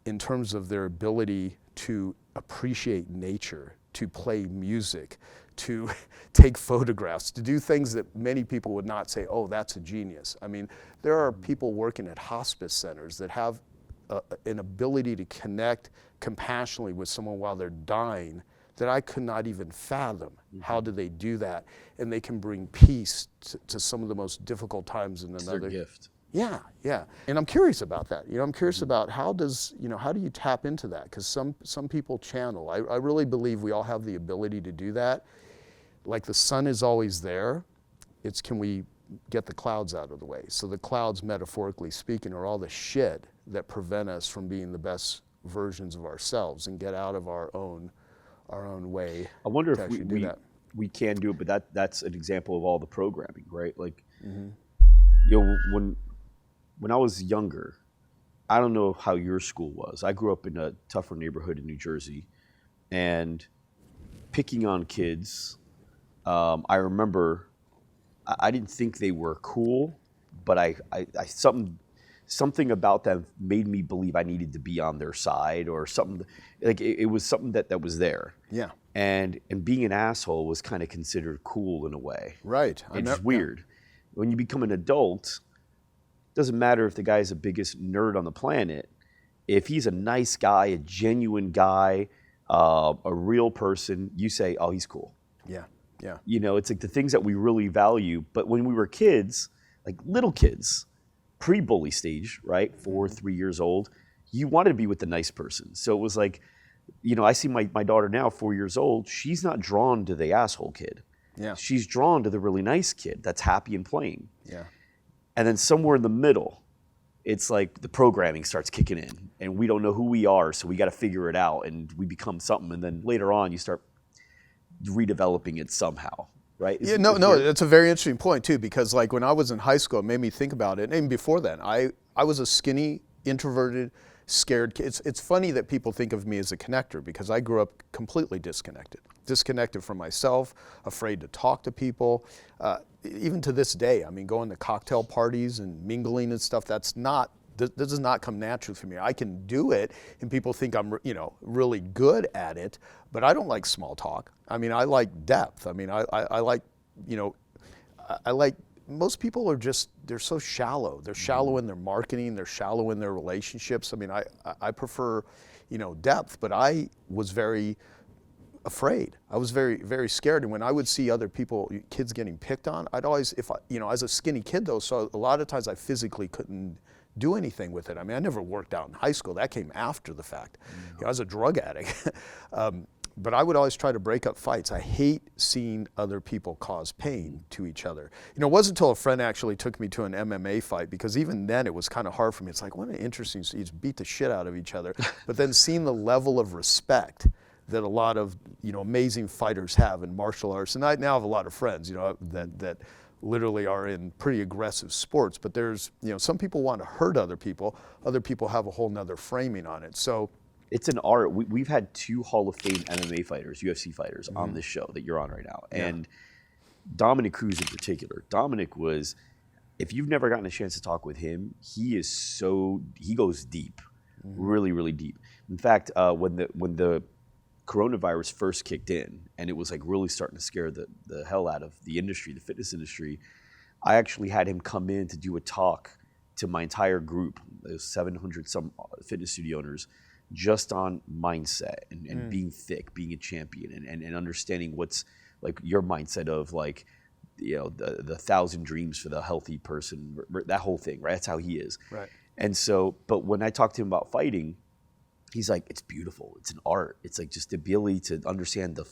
in terms of their ability to appreciate nature, to play music, to take photographs, to do things that many people would not say, oh, that's a genius. I mean, there are people working at hospice centers that have an ability to connect compassionately with someone while they're dying that I could not even fathom. Mm-hmm. How do they do that? And they can bring peace to some of the most difficult times in another. It's their gift. Yeah, yeah. And I'm curious about that. I'm curious about how do you tap into that? Because some people channel. I really believe we all have the ability to do that. Like the sun is always there. It's can we get the clouds out of the way? So the clouds, metaphorically speaking, are all the shit that prevent us from being the best versions of ourselves and get out of our own way. I wonder if we can do it, but that's an example of all the programming, right? Like, when I was younger, I don't know how your school was. I grew up in a tougher neighborhood in New Jersey, and picking on kids, I remember I didn't think they were cool, but I something about them made me believe I needed to be on their side or something. Like it was something that was there. Yeah. And being an asshole was kind of considered cool in a way. Right. It's weird. When you become an adult, it doesn't matter if the guy's the biggest nerd on the planet. If he's a nice guy, a genuine guy, a real person, you say, oh, he's cool. Yeah. Yeah. You know, it's like the things that we really value. But when we were kids, like little kids, pre-bully stage, right? 4, 3 years old, you wanted to be with the nice person. So it was like, you know, I see my daughter now, 4 years old. She's not drawn to the asshole kid. Yeah. She's drawn to the really nice kid that's happy and playing. Yeah. And then somewhere in the middle, it's like the programming starts kicking in and we don't know who we are. So we got to figure it out and we become something. And then later on, you start redeveloping it somehow. Right? No, that's a very interesting point too, because like when I was in high school, it made me think about it. And even before then, I was a skinny, introverted, scared kid. It's funny that people think of me as a connector because I grew up completely disconnected from myself, afraid to talk to people. Even to this day, I mean, going to cocktail parties and mingling and stuff, this does not come naturally for me. I can do it, and people think I'm, really good at it, but I don't like small talk. I mean, I like depth. I mean, I like, I like, most people are just, they're so shallow. They're shallow in their marketing. They're shallow in their relationships. I mean, I prefer, depth, but I was very afraid. I was very, very scared. And when I would see other kids getting picked on, I'd always, as a skinny kid though, so a lot of times I physically couldn't do anything with it. I mean, I never worked out in high school. That came after the fact. I was a drug addict. But I would always try to break up fights. I hate seeing other people cause pain to each other. It wasn't until a friend actually took me to an MMA fight, because even then it was kind of hard for me. It's like, what an interesting, you just beat the shit out of each other. But then seeing the level of respect that a lot of, amazing fighters have in martial arts. And I now have a lot of friends, that literally are in pretty aggressive sports. But there's, some people want to hurt other people. Other people have a whole nother framing on it. So it's an art. We've had 2 Hall of Fame MMA fighters, UFC fighters, on this show that you're on right now. Yeah. And Dominick Cruz in particular. Dominick was, if you've never gotten a chance to talk with him, he goes deep, really, really deep. In fact, when the coronavirus first kicked in and it was like really starting to scare the hell out of the industry, the fitness industry, I actually had him come in to do a talk to my entire group, those 700 some fitness studio owners, just on mindset and being thick, being a champion, and understanding what's like your mindset of like, the 1,000 dreams for the healthy person, that whole thing, right? That's how he is. Right. And so, but when I talked to him about fighting, he's like, it's beautiful. It's an art. It's like just the ability to understand the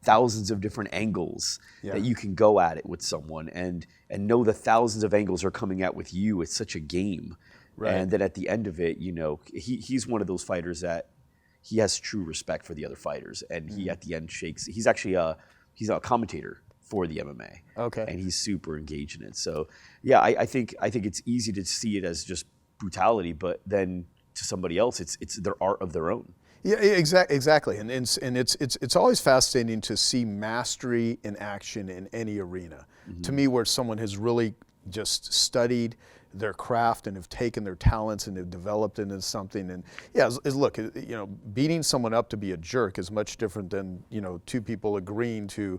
thousands of different angles that you can go at it with someone and know the thousands of angles are coming at with you. It's such a game. Right. And then at the end of it, he's one of those fighters that he has true respect for the other fighters. And he at the end shakes. He's actually he's a commentator for the MMA. Okay. And he's super engaged in it. So yeah, I think it's easy to see it as just brutality, but then to somebody else, it's their art of their own. Yeah, exactly. And it's always fascinating to see mastery in action in any arena. To me, where someone has really just studied their craft and have taken their talents and have developed it into something. And yeah, look, beating someone up to be a jerk is much different than, 2 people agreeing to,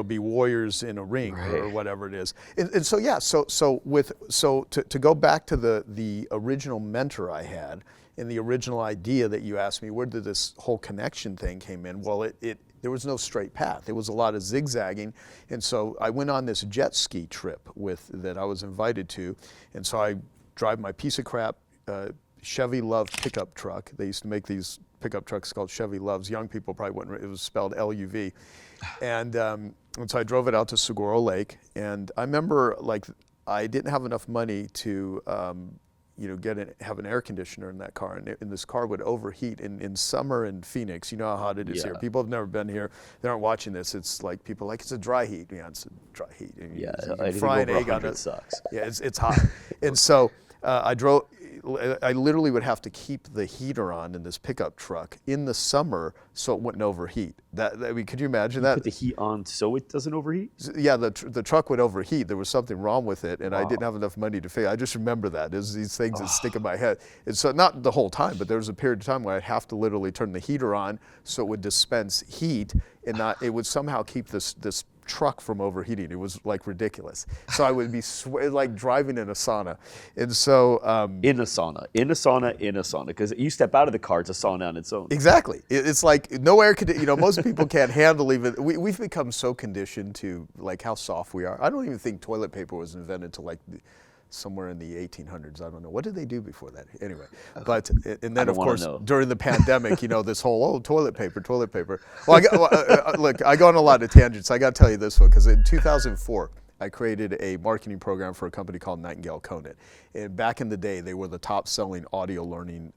be warriors in a ring, right, or whatever it is. And so, yeah, to go back to the original mentor I had and the original idea that you asked me, where did this whole connection thing came in? Well, there was no straight path. There was a lot of zigzagging. And so I went on this jet ski trip that I was invited to. And so I drive my piece of crap Chevy Love pickup truck. They used to make these pickup trucks called Chevy Loves. Young people probably wouldn't, it was spelled L-U-V. And so I drove it out to Saguaro Lake. And I remember I didn't have enough money to have an air conditioner in that car, and this car would overheat in summer in Phoenix. You know how hot it is here. People have never been here. They aren't watching this. It's like people are like, it's a dry heat. Yeah, it's a dry heat. You fry an egg on it. Sucks. Yeah, it's hot. And so I drove. I literally would have to keep the heater on in this pickup truck in the summer so it wouldn't overheat. I mean, could you imagine that? Put the heat on so it doesn't overheat? Yeah, the truck would overheat. There was something wrong with it, and I Wow. didn't have enough money to fix. I just remember that. There's these things that stick in my head. And so not the whole time, but there was a period of time where I'd have to literally turn the heater on so it would dispense heat, and it would somehow keep this truck from overheating. It was like ridiculous. So I would be like driving in a sauna. And so In a sauna, because you step out of the car, it's a sauna on its own. exactly. It's like no air conditioning. You know, most people can't handle even. We've become so conditioned to like how soft we are. I don't even think toilet paper was invented until like somewhere in the 1800s. I don't know. What did they do before that? Anyway, but and then of course during the pandemic, you know, this whole toilet paper. Well, look, I go on a lot of tangents. I got to tell you this one because in 2004. I created a marketing program for a company called G.O.A.T.s. And back in the day, they were the top-selling audio learning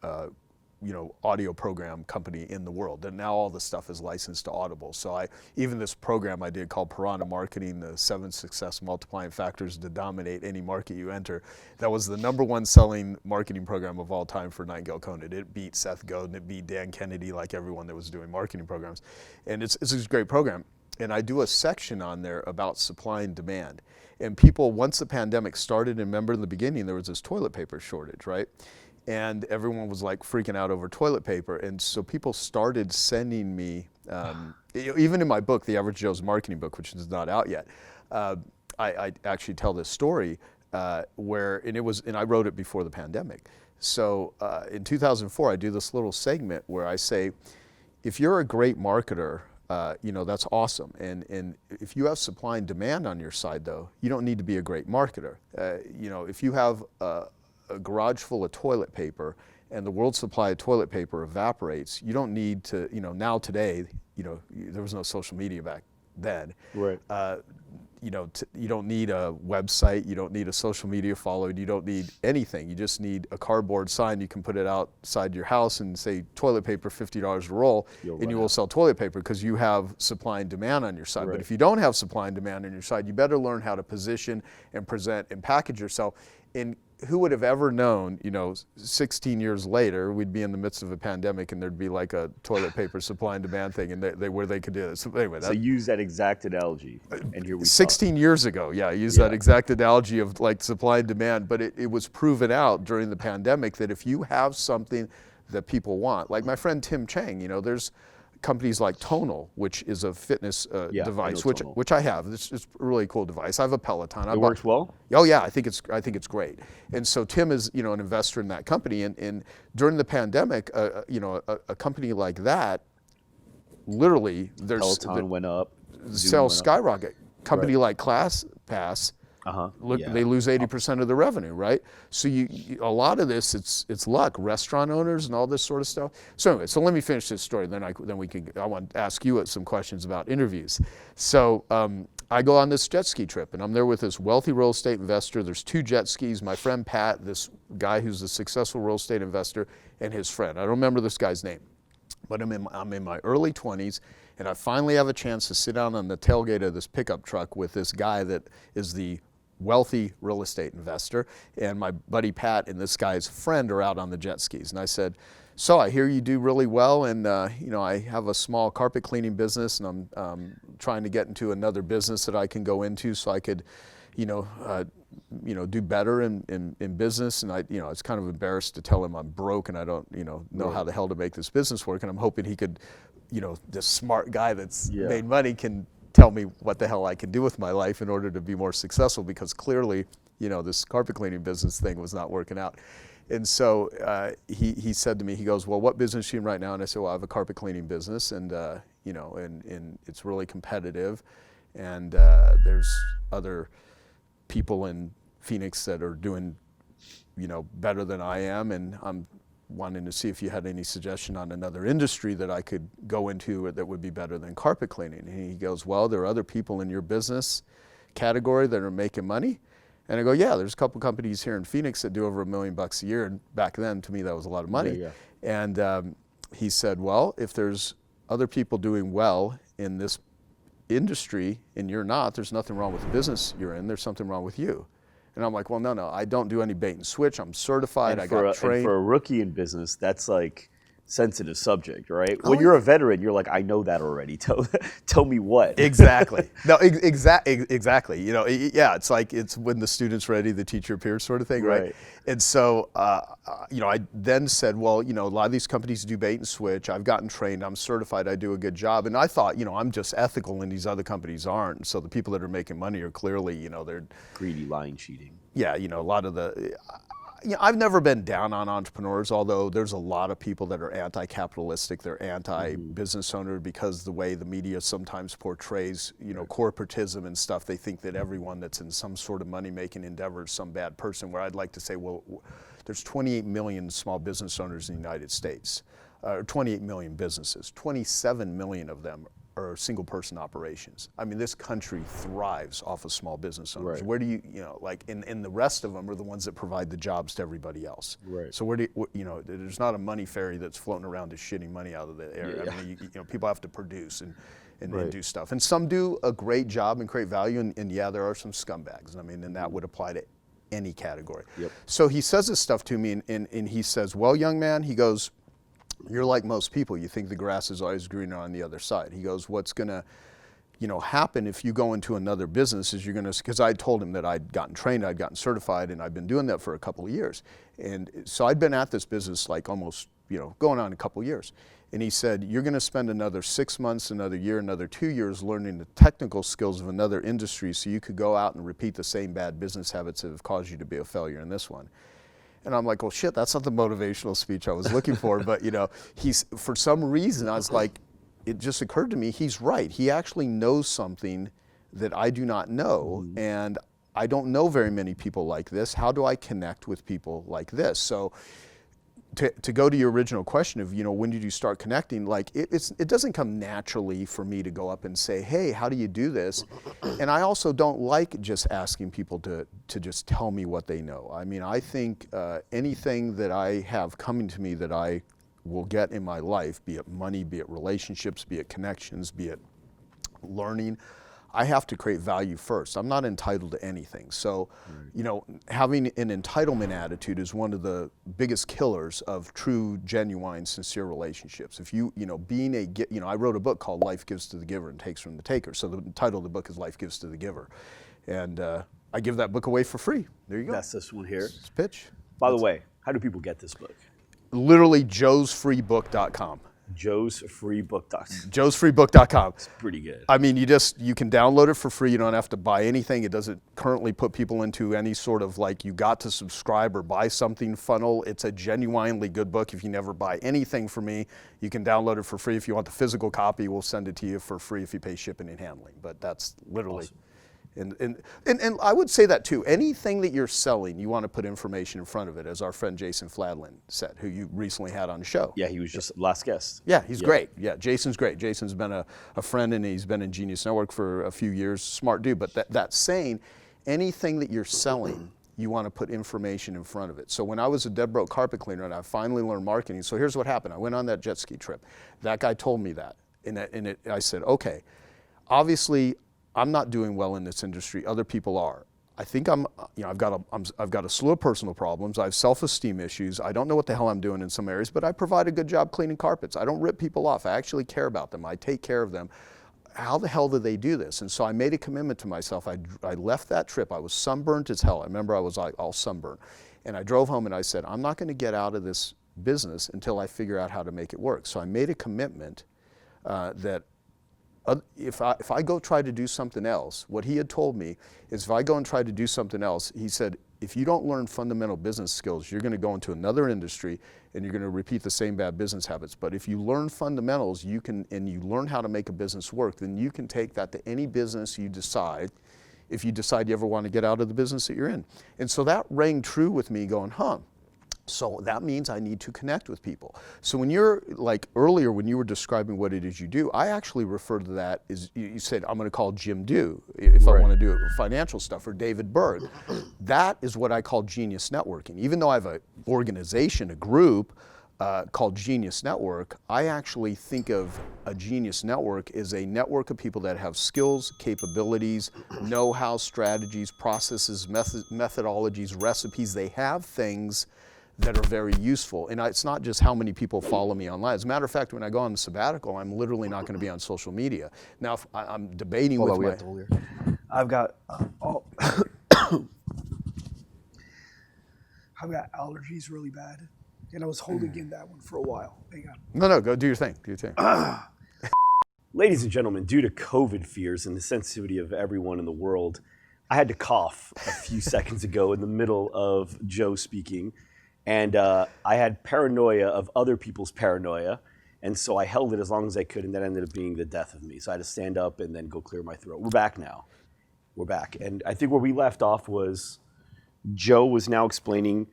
audio program company in the world. And now all the stuff is licensed to Audible. So even this program I did called Piranha Marketing, the 7 success multiplying factors to dominate any market you enter, that was the #1 selling marketing program of all time for G.O.A.T.s. It beat Seth Godin, it beat Dan Kennedy, like everyone that was doing marketing programs. And it's a great program. And I do a section on there about supply and demand. And people, once the pandemic started, and remember in the beginning, there was this toilet paper shortage, right? And everyone was like freaking out over toilet paper. And so people started sending me, even in my book, The Average Joe's Marketing Book, which is not out yet, I actually tell this story and I wrote it before the pandemic. So in 2004, I do this little segment where I say, if you're a great marketer, that's awesome. And if you have supply and demand on your side, though, you don't need to be a great marketer. If you have a garage full of toilet paper and the world's supply of toilet paper evaporates, you don't need to, now today, there was no social media back then. Right. You don't need a website, you don't need a social media following, you don't need anything. You just need a cardboard sign. You can put it outside your house and say toilet paper, $50 a roll, and you will sell toilet paper because you have supply and demand on your side. Right. But if you don't have supply and demand on your side, you better learn how to position and present and package yourself. And who would have ever known, 16 years later, we'd be in the midst of a pandemic and there'd be like a toilet paper supply and demand thing, and where they could do this. So anyway, so use that exact analogy, and here we 16 years ago, I used that exact analogy of like supply and demand, but it was proven out during the pandemic that if you have something that people want, like my friend Tim Chang, there's companies like Tonal, which is a fitness device, which I have. It's a really cool device. I have a Peloton. It works well? Oh yeah, I think it's great. And so Tim is an investor in that company. And during the pandemic, a company like that, literally, Peloton went up. Sales skyrocket. Company like ClassPass. They lose 80% of the revenue, right? So a lot of this, it's luck. Restaurant owners and all this sort of stuff. So anyway, let me finish this story. Then I want to ask you some questions about interviews. So I go on this jet ski trip, and I'm there with this wealthy real estate investor. There's 2 jet skis. My friend Pat, this guy who's a successful real estate investor, and his friend. I don't remember this guy's name, but I'm in my early 20s. And I finally have a chance to sit down on the tailgate of this pickup truck with this guy that is the wealthy real estate investor, and my buddy Pat and this guy's friend are out on the jet skis. And I said, so I hear you do really well, and I have a small carpet cleaning business, and I'm trying to get into another business that I can go into so I could, do better in business. And I was kind of embarrassed to tell him I'm broke and I don't, know how the hell to make this business work. And I'm hoping he could, this smart guy that's made money can tell me what the hell I can do with my life in order to be more successful, because clearly, this carpet cleaning business thing was not working out. And so he said to me, he goes, well, what business are you in right now? And I said, well, I have a carpet cleaning business, and and it's really competitive, and there's other people in Phoenix that are doing, better than I am, and I'm wanting to see if you had any suggestion on another industry that I could go into that would be better than carpet cleaning. And he goes, well, there are other people in your business category that are making money. And I go, yeah, there's a couple companies here in Phoenix that do over $1 million a year. And back then, to me, that was a lot of money. And he said, well, if there's other people doing well in this industry and you're not, there's nothing wrong with the business you're in. There's something wrong with you. And I'm like, well, no, I don't do any bait and switch. I'm certified. I got trained. And for a rookie in business, that's like sensitive subject, right? When you're a veteran, you're like, I know that already. Tell me what. Exactly. No, exactly. You know, yeah, it's like it's when the student's ready, the teacher appears sort of thing, right? And so, you know, I then said, well, you know, a lot of these companies do bait and switch. I've gotten trained. I'm certified. I do a good job. And I thought, you know, I'm just ethical and these other companies aren't. So the people that are making money are clearly, you know, they're greedy, lying, cheating. Yeah, you know, a lot of the... You know, I've never been down on entrepreneurs, although there's a lot of people that are anti-capitalistic, they're anti-business owner because the way the media sometimes portrays, you know, corporatism and stuff, they think that everyone that's in some sort of money-making endeavor is some bad person, where I'd like to say, well, there's 28 million small business owners in the United States, 28 million businesses, 27 million of them are single-person operations. I mean, this country thrives off of small business owners. Where do you know, like, and the rest of them are the ones that provide the jobs to everybody else. So where do you know, there's not a money fairy that's floating around just shitting money out of the air. I mean, you know, people have to produce and do stuff. And some do a great job and create value, and yeah, there are some scumbags. I mean, and that would apply to any category. So he says this stuff to me, and he says, well, young man, he goes, you're like most people. You think the grass is always greener on the other side. He goes, what's going to, you know, happen if you go into another business is you're going to, because I told him that I'd gotten trained, I'd gotten certified, and I'd been doing that for a couple of years. And so I'd been at this business like almost, you know, going on a couple of years. And he said, you're going to spend another 6 months, another year, another 2 years learning the technical skills of another industry so you could go out and repeat the same bad business habits that have caused you to be a failure in this one. And I'm like, well, shit, that's not the motivational speech I was looking for. But, you know, for some reason, I was like, it just occurred to me, he's right. He actually knows something that I do not know. And I don't know very many people like this. How do I connect with people like this? So to go to your original question of, you know, when did you start connecting? Like, it doesn't come naturally for me to go up and say, hey, how do you do this? And I also don't like just asking people to just tell me what they know. I mean, I think anything that I have coming to me that I will get in my life, be it money, be it relationships, be it connections, be it learning, I have to create value first. I'm not entitled to anything. So, you know, having an entitlement attitude is one of the biggest killers of true, genuine, sincere relationships. If you know, I wrote a book called Life Gives to the Giver and Takes from the Taker. So the title of the book is Life Gives to the Giver. And I give that book away for free. There you go. That's this one here. It's pitch. By the way, how do people get this book? Literally joesfreebook.com. joesfreebook.com. joesfreebook.com. It's pretty good. I mean, you can download it for free. You don't have to buy anything. It doesn't currently put people into any sort of like you got to subscribe or buy something funnel. It's a genuinely good book. If you never buy anything from me, you can download it for free. If you want the physical copy, we'll send it to you for free if you pay shipping and handling. But that's literally... Awesome. And I would say that too. Anything that you're selling, you want to put information in front of it, as our friend Jason Fladlin said, who you recently had on the show. Yeah, he was just last guest. Yeah, he's great. Yeah, Jason's great. Jason's been a friend, and he's been in Genius Network for a few years. Smart dude. But that's saying anything that you're selling, you want to put information in front of it. So when I was a dead broke carpet cleaner and I finally learned marketing, so here's what happened. I went on that jet ski trip. That guy told me that. And I said, okay, obviously, I'm not doing well in this industry. Other people are. I think I've got a slew of personal problems. I have self-esteem issues. I don't know what the hell I'm doing in some areas, but I provide a good job cleaning carpets. I don't rip people off. I actually care about them. I take care of them. How the hell do they do this? And so I made a commitment to myself. I left that trip. I was sunburned as hell. I remember I was like all sunburned. And I drove home and I said, I'm not going to get out of this business until I figure out how to make it work. So I made a commitment that if I go try to do something else, what he had told me is if I go and try to do something else, he said, if you don't learn fundamental business skills, you're going to go into another industry and you're going to repeat the same bad business habits. But if you learn fundamentals, and you learn how to make a business work, then you can take that to any business you decide, if you decide you ever want to get out of the business that you're in. And so that rang true with me going, so that means I need to connect with people. So when you're, like earlier when you were describing what it is you do, I actually refer to that as, you said, I'm going to call Jim Do if I want to do financial stuff, or David Berg. That is what I call genius networking. Even though I have an organization, a group, called Genius Network, I actually think of a Genius Network as a network of people that have skills, capabilities, know-how, strategies, processes, methodologies, recipes. They have things that are very useful. And it's not just how many people follow me online. As a matter of fact, when I go on the sabbatical, I'm literally not going to be on social media. Now, if I'm debating Hold with on, we my... have to hold here. I've got I've got allergies really bad, and I was holding in that one for a while. Hang on. No, go do your thing. Do your thing. Ladies and gentlemen, due to COVID fears and the sensitivity of everyone in the world, I had to cough a few seconds ago in the middle of Joe speaking. And I had paranoia of other people's paranoia. And so I held it as long as I could, and that ended up being the death of me. So I had to stand up and then go clear my throat. We're back now. We're back. And I think where we left off was Joe was now explaining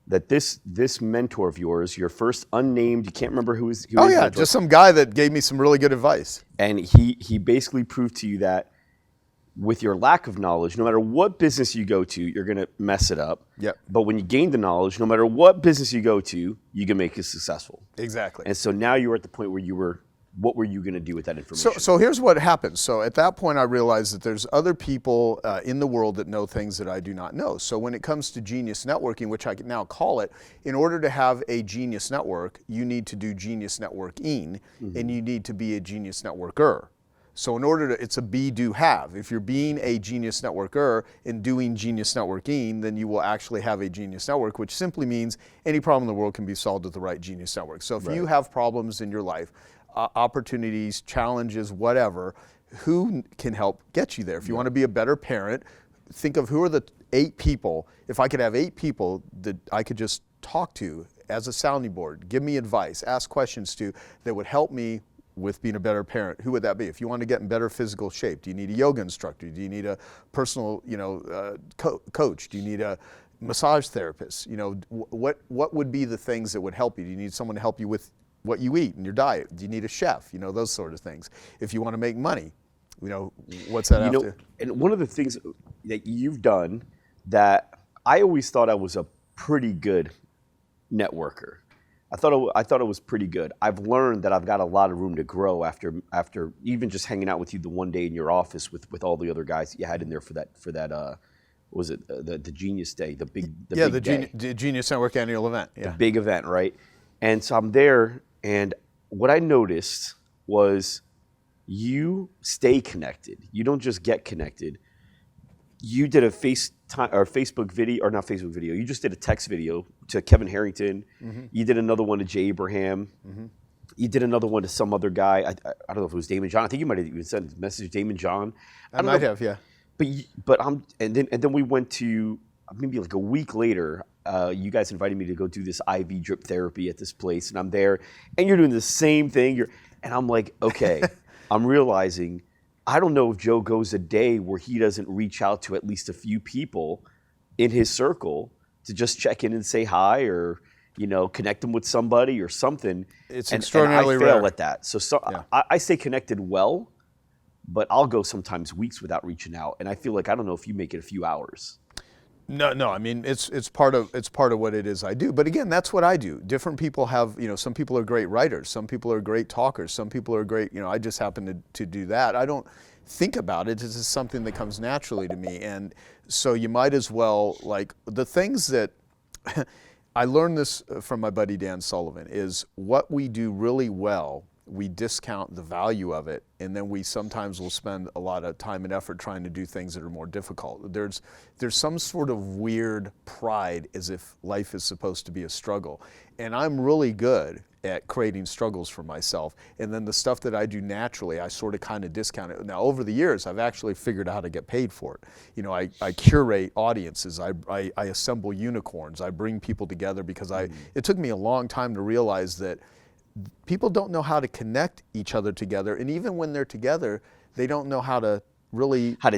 that this mentor of yours, your first unnamed, you can't remember who is. Oh yeah, just some guy that gave me some really good advice. And he basically proved to you that with your lack of knowledge, no matter what business you go to, you're going to mess it up. Yep. But when you gain the knowledge, no matter what business you go to, you can make it successful. Exactly. And so now you were at the point where what were you going to do with that information? So here's what happened. So at that point, I realized that there's other people in the world that know things that I do not know. So when it comes to genius networking, which I can now call it, in order to have a genius network, you need to do genius networking, and you need to be a genius networker. So in order to, it's a be, do, have. If you're being a genius networker and doing genius networking, then you will actually have a genius network, which simply means any problem in the world can be solved with the right genius network. So if you have problems in your life, opportunities, challenges, whatever, who can help get you there? If you want to be a better parent, think of who are the 8 people. If I could have 8 people that I could just talk to as a sounding board, give me advice, ask questions to, that would help me with being a better parent, who would that be? If you want to get in better physical shape, do you need a yoga instructor? Do you need a personal, coach? Do you need a massage therapist? What would be the things that would help you? Do you need someone to help you with what you eat and your diet? Do you need a chef? Those sort of things. If you want to make money, what's that have to? And one of the things that you've done that I always thought I was a pretty good networker. I thought it was pretty good. I've learned that I've got a lot of room to grow after even just hanging out with you the one day in your office with all the other guys that you had in there for that what was it the Genius Day, the big Genius Network annual event. Yeah. The big event, right? And so I'm there, and what I noticed was you stay connected. You don't just get connected. You did a Facebook video, or not Facebook video. You just did a text video to Kevin Harrington. You did another one to Jay Abraham. You did another one to some other guy. I don't know if it was Damon John. I think you might have even sent a message to Damon John. I might have, yeah. But and then we went to maybe like a week later. You guys invited me to go do this IV drip therapy at this place, and I'm there, and you're doing the same thing. And I'm like, okay, I'm realizing. I don't know if Joe goes a day where he doesn't reach out to at least a few people in his circle to just check in and say hi, or connect them with somebody or something. It's extraordinarily and I fail rare at that. So yeah. I stay connected well, but I'll go sometimes weeks without reaching out, and I feel like I don't know if you make it a few hours. No. I mean, it's part of what it is I do. But again, that's what I do. Different people have, some people are great writers. Some people are great talkers. Some people are great. I just happen to do that. I don't think about it. It's just something that comes naturally to me. And so you might as well, like, the things that I learned this from my buddy Dan Sullivan is what we do really well, we discount the value of it, and then we sometimes will spend a lot of time and effort trying to do things that are more difficult. There's some sort of weird pride as if life is supposed to be a struggle. And I'm really good at creating struggles for myself. And then the stuff that I do naturally, I sort of kind of discount it. Now, over the years, I've actually figured out how to get paid for it. I curate audiences. I assemble unicorns. I bring people together because it took me a long time to realize that people don't know how to connect each other together, and even when they're together, they don't know how to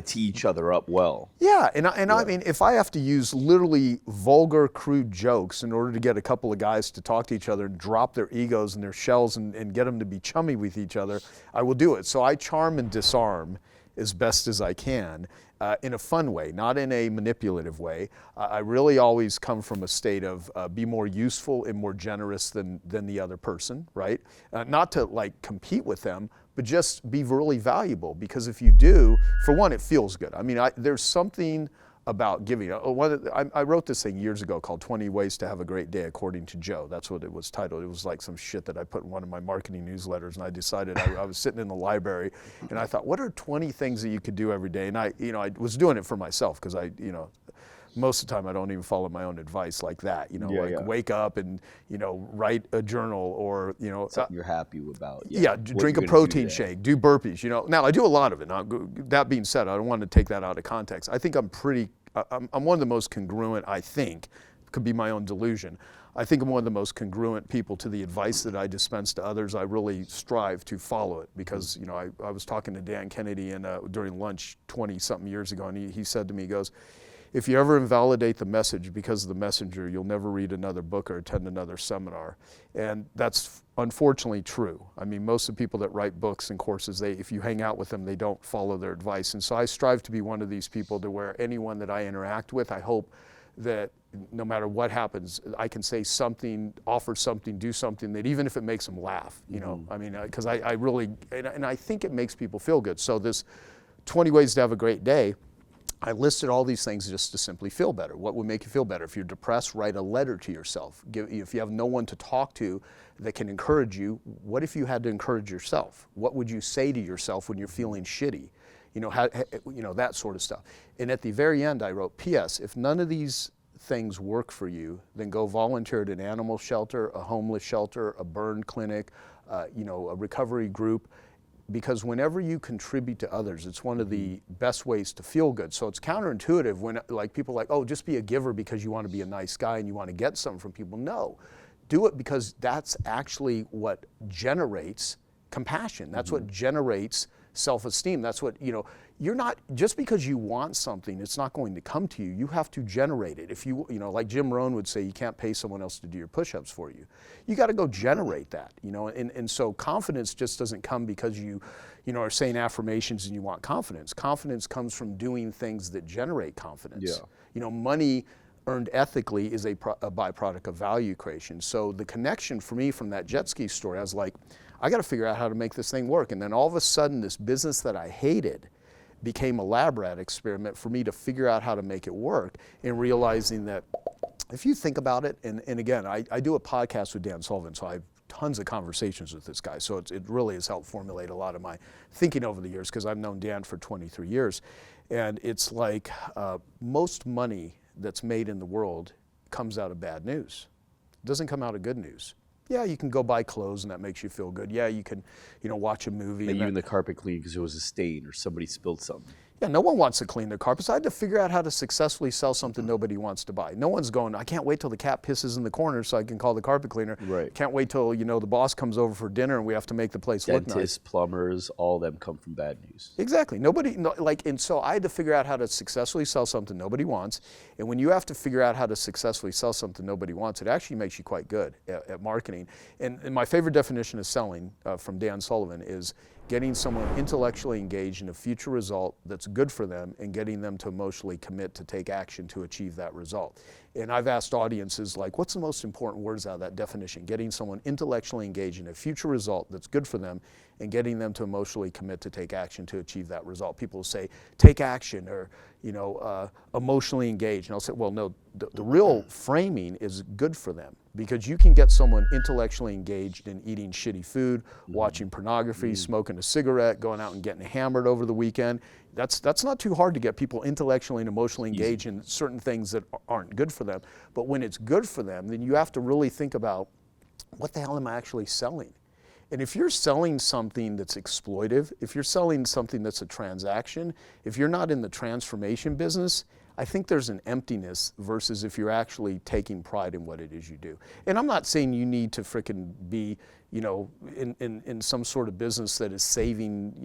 tee each other up well. Yeah, I mean, if I have to use literally vulgar, crude jokes in order to get a couple of guys to talk to each other and drop their egos and their shells and get them to be chummy with each other, I will do it. So I charm and disarm, as best as I can in a fun way, not in a manipulative way. I really always come from a state of be more useful and more generous than the other person, right? Not to like compete with them, but just be really valuable, because if you do, for one, it feels good. I mean, there's something about giving. I wrote this thing years ago called 20 Ways to Have a Great Day According to Joe. That's what it was titled. It was like some shit that I put in one of my marketing newsletters, and I decided I was sitting in the library and I thought, what are 20 things that you could do every day? And I was doing it for myself, because most of the time I don't even follow my own advice like that, wake up and, write a journal, or, something you're happy about. Drink a protein shake, do burpees, Now I do a lot of it. Now, that being said, I don't want to take that out of context. I think I'm one of the most congruent, I think, could be my own delusion. I think I'm one of the most congruent people to the advice that I dispense to others. I really strive to follow it, because, I was talking to Dan Kennedy during lunch 20-something years ago, and he said to me, he goes, if you ever invalidate the message because of the messenger, you'll never read another book or attend another seminar. And that's unfortunately true. I mean, most of the people that write books and courses, if you hang out with them, they don't follow their advice. And so I strive to be one of these people to where anyone that I interact with, I hope that no matter what happens, I can say something, offer something, do something that, even if it makes them laugh, I mean, because I really, and I think it makes people feel good. So this 20 Ways to Have a Great Day, I listed all these things just to simply feel better. What would make you feel better? If you're depressed, write a letter to yourself. If you have no one to talk to that can encourage you, what if you had to encourage yourself? What would you say to yourself when you're feeling shitty? That sort of stuff. And at the very end, I wrote, P.S. If none of these things work for you, then go volunteer at an animal shelter, a homeless shelter, a burn clinic, a recovery group. Because whenever you contribute to others, it's one of the best ways to feel good. So it's counterintuitive when people are like, oh, just be a giver because you want to be a nice guy and you want to get something from people. No, do it because that's actually what generates compassion. That's what generates self-esteem. That's what, you're not, just because you want something, it's not going to come to you. You have to generate it. If you like Jim Rohn would say, you can't pay someone else to do your push-ups for you. You got to go generate that, and so confidence just doesn't come because you are saying affirmations and you want confidence. Confidence comes from doing things that generate confidence. Yeah. Money earned ethically is a byproduct of value creation. So the connection for me from that jet ski story, I was like, I got to figure out how to make this thing work. And then all of a sudden, this business that I hated became a lab rat experiment for me to figure out how to make it work, and realizing that if you think about it, and again, I do a podcast with Dan Sullivan, so I have tons of conversations with this guy. So it really has helped formulate a lot of my thinking over the years, because I've known Dan for 23 years. And it's like most money that's made in the world comes out of bad news. It doesn't come out of good news. Yeah, you can go buy clothes and that makes you feel good. Yeah, you can, watch a movie. Maybe even the carpet clean because there was a stain or somebody spilled something. Yeah, no one wants to clean their carpets. I had to figure out how to successfully sell something nobody wants to buy. No one's going, I can't wait till the cat pisses in the corner so I can call the carpet cleaner. Right. Can't wait till, the boss comes over for dinner and we have to make the place look nice. Dentists, plumbers, all of them come from bad news. Exactly. And so I had to figure out how to successfully sell something nobody wants. And when you have to figure out how to successfully sell something nobody wants, it actually makes you quite good at marketing. And my favorite definition of selling from Dan Sullivan is getting someone intellectually engaged in a future result that's good for them and getting them to emotionally commit to take action to achieve that result. And I've asked audiences, like, what's the most important words out of that definition? Getting someone intellectually engaged in a future result that's good for them and getting them to emotionally commit to take action to achieve that result. People will say, take action, or, emotionally engaged. And I'll say, well, no, the real framing is good for them, because you can get someone intellectually engaged in eating shitty food, watching pornography, smoking a cigarette, going out and getting hammered over the weekend. That's not too hard to get people intellectually and emotionally engaged in certain things that aren't good for them. But when it's good for them, then you have to really think about, what the hell am I actually selling? And if you're selling something that's exploitive, if you're selling something that's a transaction, if you're not in the transformation business, I think there's an emptiness versus if you're actually taking pride in what it is you do. And I'm not saying you need to frickin' be, in some sort of business that is saving,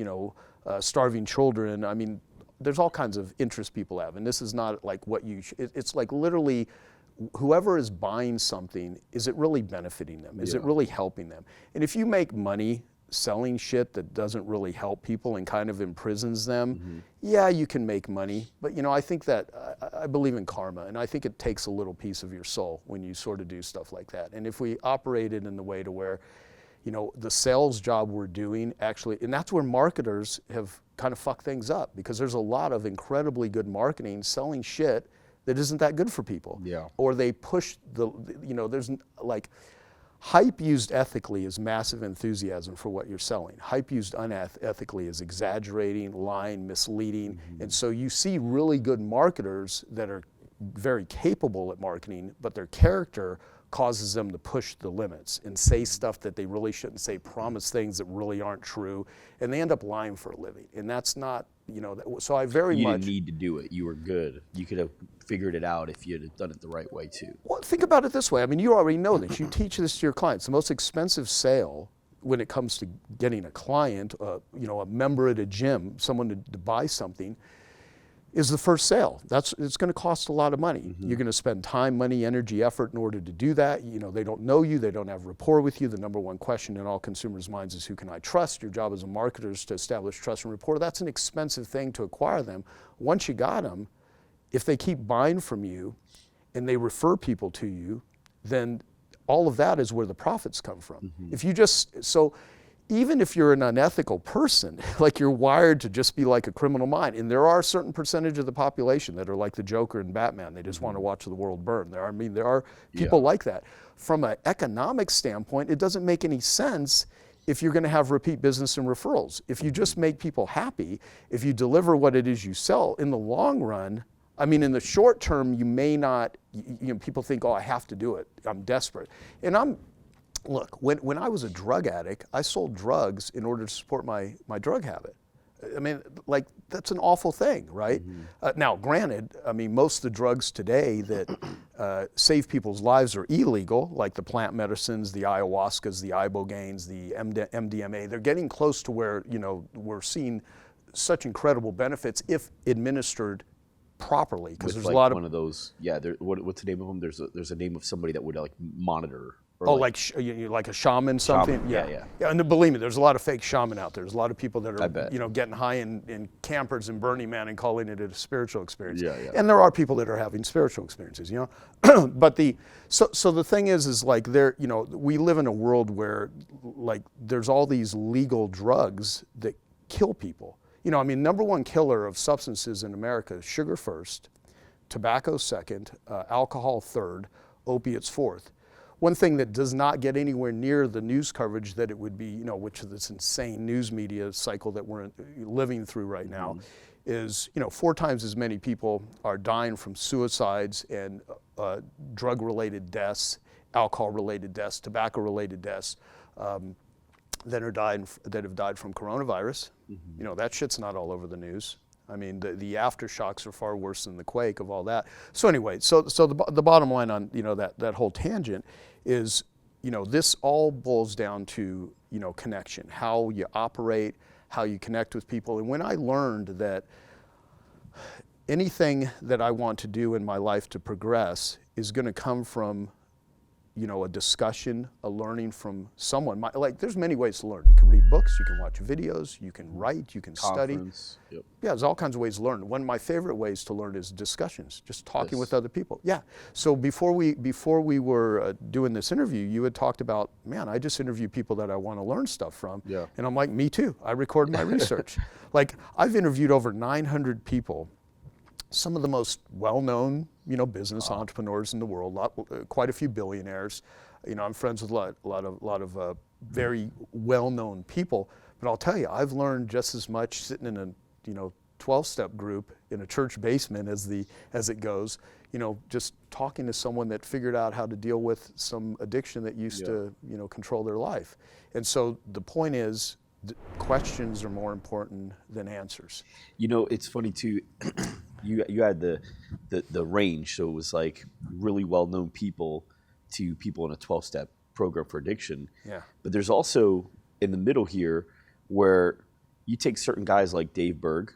starving children. I mean, there's all kinds of interests people have, and this is not like what it's like literally, whoever is buying something, is it really benefiting them? Is it really helping them? And if you make money selling shit that doesn't really help people and kind of imprisons them, yeah, you can make money. But I think that I believe in karma, and I think it takes a little piece of your soul when you sort of do stuff like that. And if we operated in the way to where, the sales job we're doing actually, and that's where marketers have kind of fucked things up, because there's a lot of incredibly good marketing selling shit that isn't that good for people. Yeah. Or they push there's like, hype used ethically is massive enthusiasm for what you're selling. Hype used unethically is exaggerating, lying, misleading. And so you see really good marketers that are very capable at marketing, but their character causes them to push the limits and say stuff that they really shouldn't say, promise things that really aren't true, and they end up lying for a living. And that's not, so I very You much... didn't need to do it. You were good. You could have figured it out if you had done it the right way too. Well, think about it this way. I mean, you already know this. You teach this to your clients. The most expensive sale when it comes to getting a client, a member at a gym, someone to buy something, is the first sale. It's going to cost a lot of money. You're going to spend time, money, energy, effort in order to do that. They don't know you. They don't have rapport with you. The number one question in all consumers' minds is, who can I trust? Your job as a marketer is to establish trust and rapport. That's an expensive thing to acquire them. Once you got them, if they keep buying from you and they refer people to you, then all of that is where the profits come from. If you even if you're an unethical person, like you're wired to just be like a criminal mind, and there are a certain percentage of the population that are like the Joker and Batman, they just want to watch the world burn. There are people like that. From an economic standpoint, it doesn't make any sense if you're going to have repeat business and referrals. If you just make people happy, if you deliver what it is you sell, in the long run, in the short term, you may not, people think, oh, I have to do it, I'm desperate. And look, when I was a drug addict, I sold drugs in order to support my drug habit. That's an awful thing, right? Now, granted, most of the drugs today that save people's lives are illegal, like the plant medicines, the ayahuascas, the ibogaines, the MDMA. They're getting close to where, we're seeing such incredible benefits if administered properly, because there's a lot of one of those. Yeah, what's the name of them? There's a name of somebody that would monitor. Like a shaman, something. Shaman, yeah. And believe me, there's a lot of fake shaman out there. There's a lot of people that are, getting high in campers and Burning Man and calling it a spiritual experience. Yeah. And there are people that are having spiritual experiences, But so the thing is like we live in a world where like there's all these legal drugs that kill people. Number one killer of substances in America is sugar first, tobacco second, alcohol third, opiates fourth. One thing that does not get anywhere near the news coverage that it would be, which is this insane news media cycle that we're living through right now, is, 4 times as many people are dying from suicides and drug-related deaths, alcohol-related deaths, tobacco-related deaths, that have died from coronavirus. That shit's not all over the news. The aftershocks are far worse than the quake of all that. So anyway, so the bottom line on that whole tangent is, this all boils down to connection, how you operate, how you connect with people. And when I learned that anything that I want to do in my life to progress is going to come from a discussion, a learning from someone. There's many ways to learn. You can read books, you can watch videos, you can write, you can study. Yep. Yeah, there's all kinds of ways to learn. One of my favorite ways to learn is discussions, just talking with other people. Yeah. So before we were doing this interview, you had talked about, man, I just interview people that I want to learn stuff from. Yeah. And I'm like, me too. I record my research. I've interviewed over 900 people, some of the most well-known, business entrepreneurs in the world, quite a few billionaires. I'm friends with a lot of very well-known people. But I'll tell you, I've learned just as much sitting in a 12-step group in a church basement as it goes. Just talking to someone that figured out how to deal with some addiction that used to control their life. And so the point is, questions are more important than answers. It's funny too. You had the range, so it was like really well-known people to people in a 12-step program for addiction. Yeah. But there's also in the middle here where you take certain guys like Dave Berg.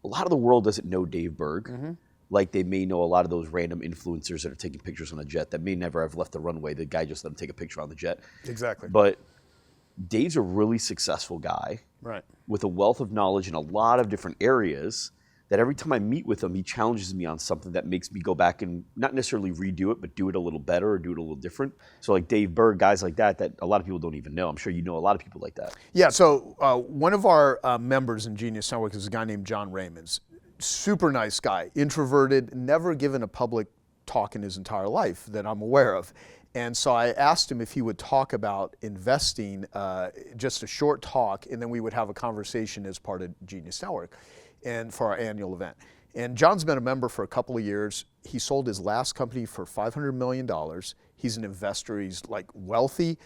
A lot of the world doesn't know Dave Berg. Like they may know a lot of those random influencers that are taking pictures on a jet that may never have left the runway. The guy just let them take a picture on the jet. Exactly. But Dave's a really successful guy Right. with a wealth of knowledge in a lot of different areas that every time I meet with him, he challenges me on something that makes me go back and not necessarily redo it, but do it a little better or do it a little different. So like Dave Berg, guys like that a lot of people don't even know. I'm sure you know a lot of people like that. Yeah, so one of our members in Genius Network is a guy named John Raymonds. Super nice guy, introverted, never given a public talk in his entire life that I'm aware of. And so I asked him if he would talk about investing, just a short talk, and then we would have a conversation as part of Genius Network and for our annual event. And John's been a member for a couple of years. He sold his last company for $500 million. He's an investor. He's like wealthy.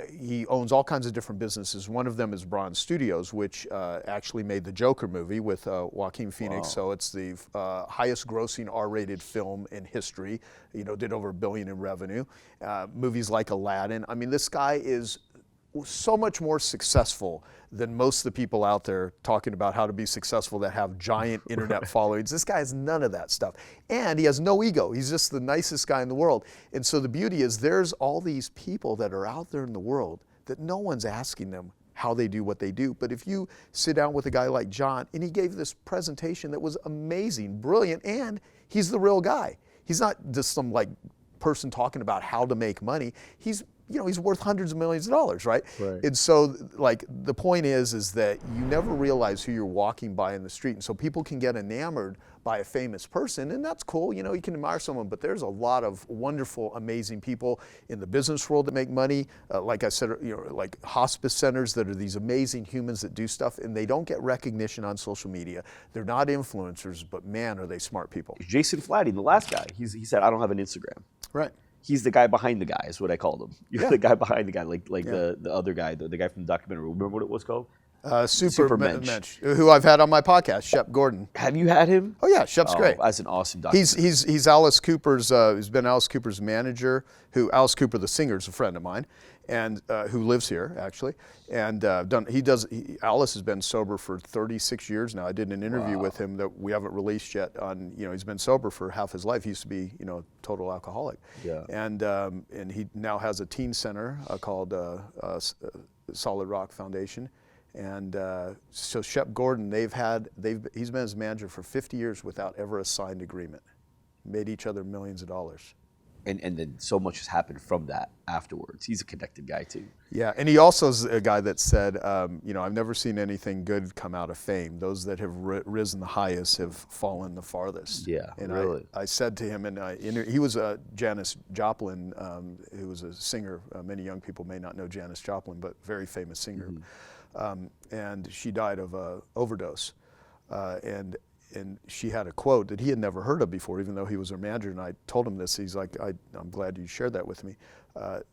He owns all kinds of different businesses. One of them is Braun Studios, which actually made the Joker movie with Joaquin Phoenix. Wow. So it's the highest grossing R-rated film in history. You know, did over $1 billion in revenue. Movies like Aladdin. I mean, this guy is so much more successful than most of the people out there talking about how to be successful that have giant internet followings. This guy has none of that stuff. And he has no ego. He's just the nicest guy in the world. And so the beauty is there's all these people that are out there in the world that no one's asking them how they do what they do. But if you sit down with a guy like John, and he gave this presentation that was amazing, brilliant, and he's the real guy. He's not just some like person talking about how to make money. He's worth hundreds of millions of dollars, right? And so, like, the point is that you never realize who you're walking by in the street. And so people can get enamored by a famous person, and that's cool. You know, you can admire someone, but there's a lot of wonderful, amazing people in the business world that make money. Like I said, like hospice centers that are these amazing humans that do stuff, and they don't get recognition on social media. They're not influencers, but man, are they smart people. Jason Flatty, the last guy, he said, I don't have an Instagram. Right. He's the guy behind the guy, is what I called him. You're Yeah. the guy behind the guy, like the other guy, the guy from the documentary. Remember what it was called? Supermensch, who I've had on my podcast, Shep Gordon. Have you had him? Oh yeah, Shep's great. That's an awesome documentary. He's Alice Cooper's. He's been Alice Cooper's manager. Who Alice Cooper, the singer, is a friend of mine, and who lives here actually. And Alice has been sober for 36 years now. I did an interview with him that we haven't released yet. He's been sober for half his life. He used to be a total alcoholic. Yeah. And he now has a teen center called Solid Rock Foundation. And so Shep Gordon, he's been his manager for 50 years without ever a signed agreement. Made each other millions of dollars. And then so much has happened from that afterwards. He's a connected guy too. Yeah, and he also is a guy that said, I've never seen anything good come out of fame. Those that have risen the highest have fallen the farthest. Yeah, and really. I said to him, and he was Janis Joplin, who was a singer. Many young people may not know Janis Joplin, but very famous singer. Mm-hmm. And she died of an overdose. And she had a quote that he had never heard of before, even though he was her manager. And I told him this. He's like, I'm glad you shared that with me.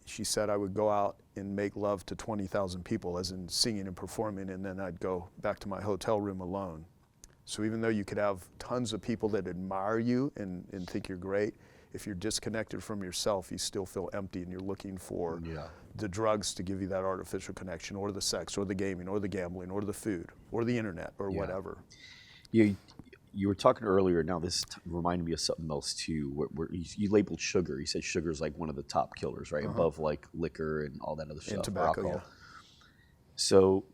She said, I would go out and make love to 20,000 people, as in singing and performing, and then I'd go back to my hotel room alone. So even though you could have tons of people that admire you and think you're great, if you're disconnected from yourself, you still feel empty, and you're looking for the drugs to give you that artificial connection, or the sex, or the gaming, or the gambling, or the food, or the internet, or whatever. You were talking earlier, now this reminded me of something else too, where you labeled sugar. You said sugar is like one of the top killers, right? Above like liquor and all that other stuff. And tobacco, alcohol. So